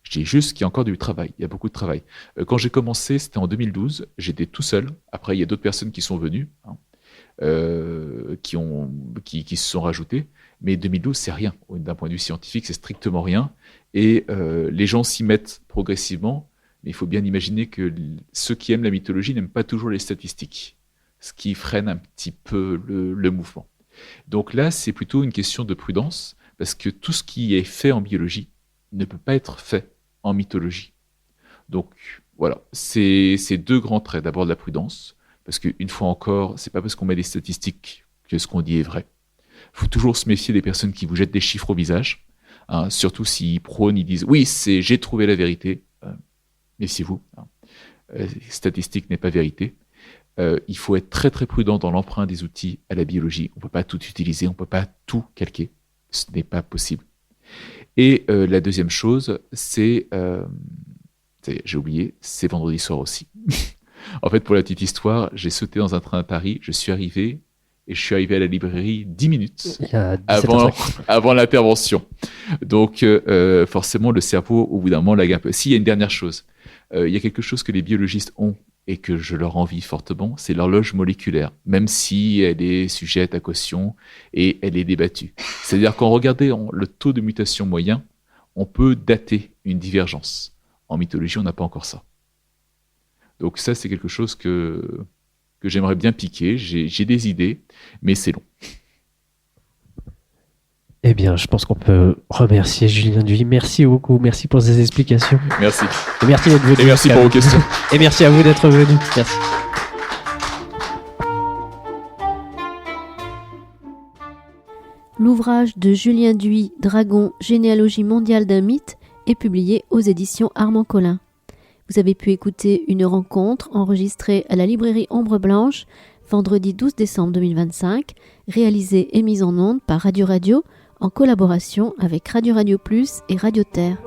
Je dis juste qu'il y a encore du travail. Il y a beaucoup de travail. Quand j'ai commencé, c'était en 2012. J'étais tout seul. Après, il y a d'autres personnes qui sont venues, qui se sont rajoutées. Mais 2012, c'est rien. D'un point de vue scientifique, c'est strictement rien. Et les gens s'y mettent progressivement. Mais il faut bien imaginer que ceux qui aiment la mythologie n'aiment pas toujours les statistiques, ce qui freine un petit peu le mouvement. Donc là, c'est plutôt une question de prudence, parce que tout ce qui est fait en biologie ne peut pas être fait en mythologie. Donc voilà, c'est 2 grands traits. D'abord de la prudence, parce qu'une fois encore, c'est pas parce qu'on met des statistiques que ce qu'on dit est vrai. Il faut toujours se méfier des personnes qui vous jettent des chiffres au visage, surtout s'ils prônent, ils disent « Oui, j'ai trouvé la vérité ». Méfiez-vous, statistique n'est pas vérité. Il faut être très très prudent dans l'emprunt des outils à la biologie. On ne peut pas tout utiliser, on ne peut pas tout calquer. Ce n'est pas possible. Et la deuxième chose, c'est J'ai oublié, c'est vendredi soir aussi. En fait, pour la petite histoire, j'ai sauté dans un train à Paris, je suis arrivé à la librairie 10 minutes Il y a 17h50. avant l'intervention. Donc, forcément, le cerveau, au bout d'un moment, lag un peu. Si, il y a une dernière chose. Il y a quelque chose que les biologistes ont et que je leur envie fortement, c'est l'horloge moléculaire, même si elle est sujette à caution et elle est débattue. C'est-à-dire qu'en regardant le taux de mutation moyen, on peut dater une divergence. En mythologie, on n'a pas encore ça. Donc ça, c'est quelque chose que j'aimerais bien piquer. J'ai des idées, mais c'est long. Eh bien, je pense qu'on peut remercier Julien Duy. Merci beaucoup. Merci pour ces explications. Merci. Et merci d'être venu. Et merci pour vos questions. Et merci à vous d'être venu. Merci. L'ouvrage de Julien Duy, Dragon, généalogie mondiale d'un mythe, est publié aux éditions Armand Collin. Vous avez pu écouter une rencontre enregistrée à la librairie Ombre Blanche, vendredi 12 décembre 2025, réalisée et mise en onde par Radio Radio, en collaboration avec Radio Radio Plus et Radio Terre.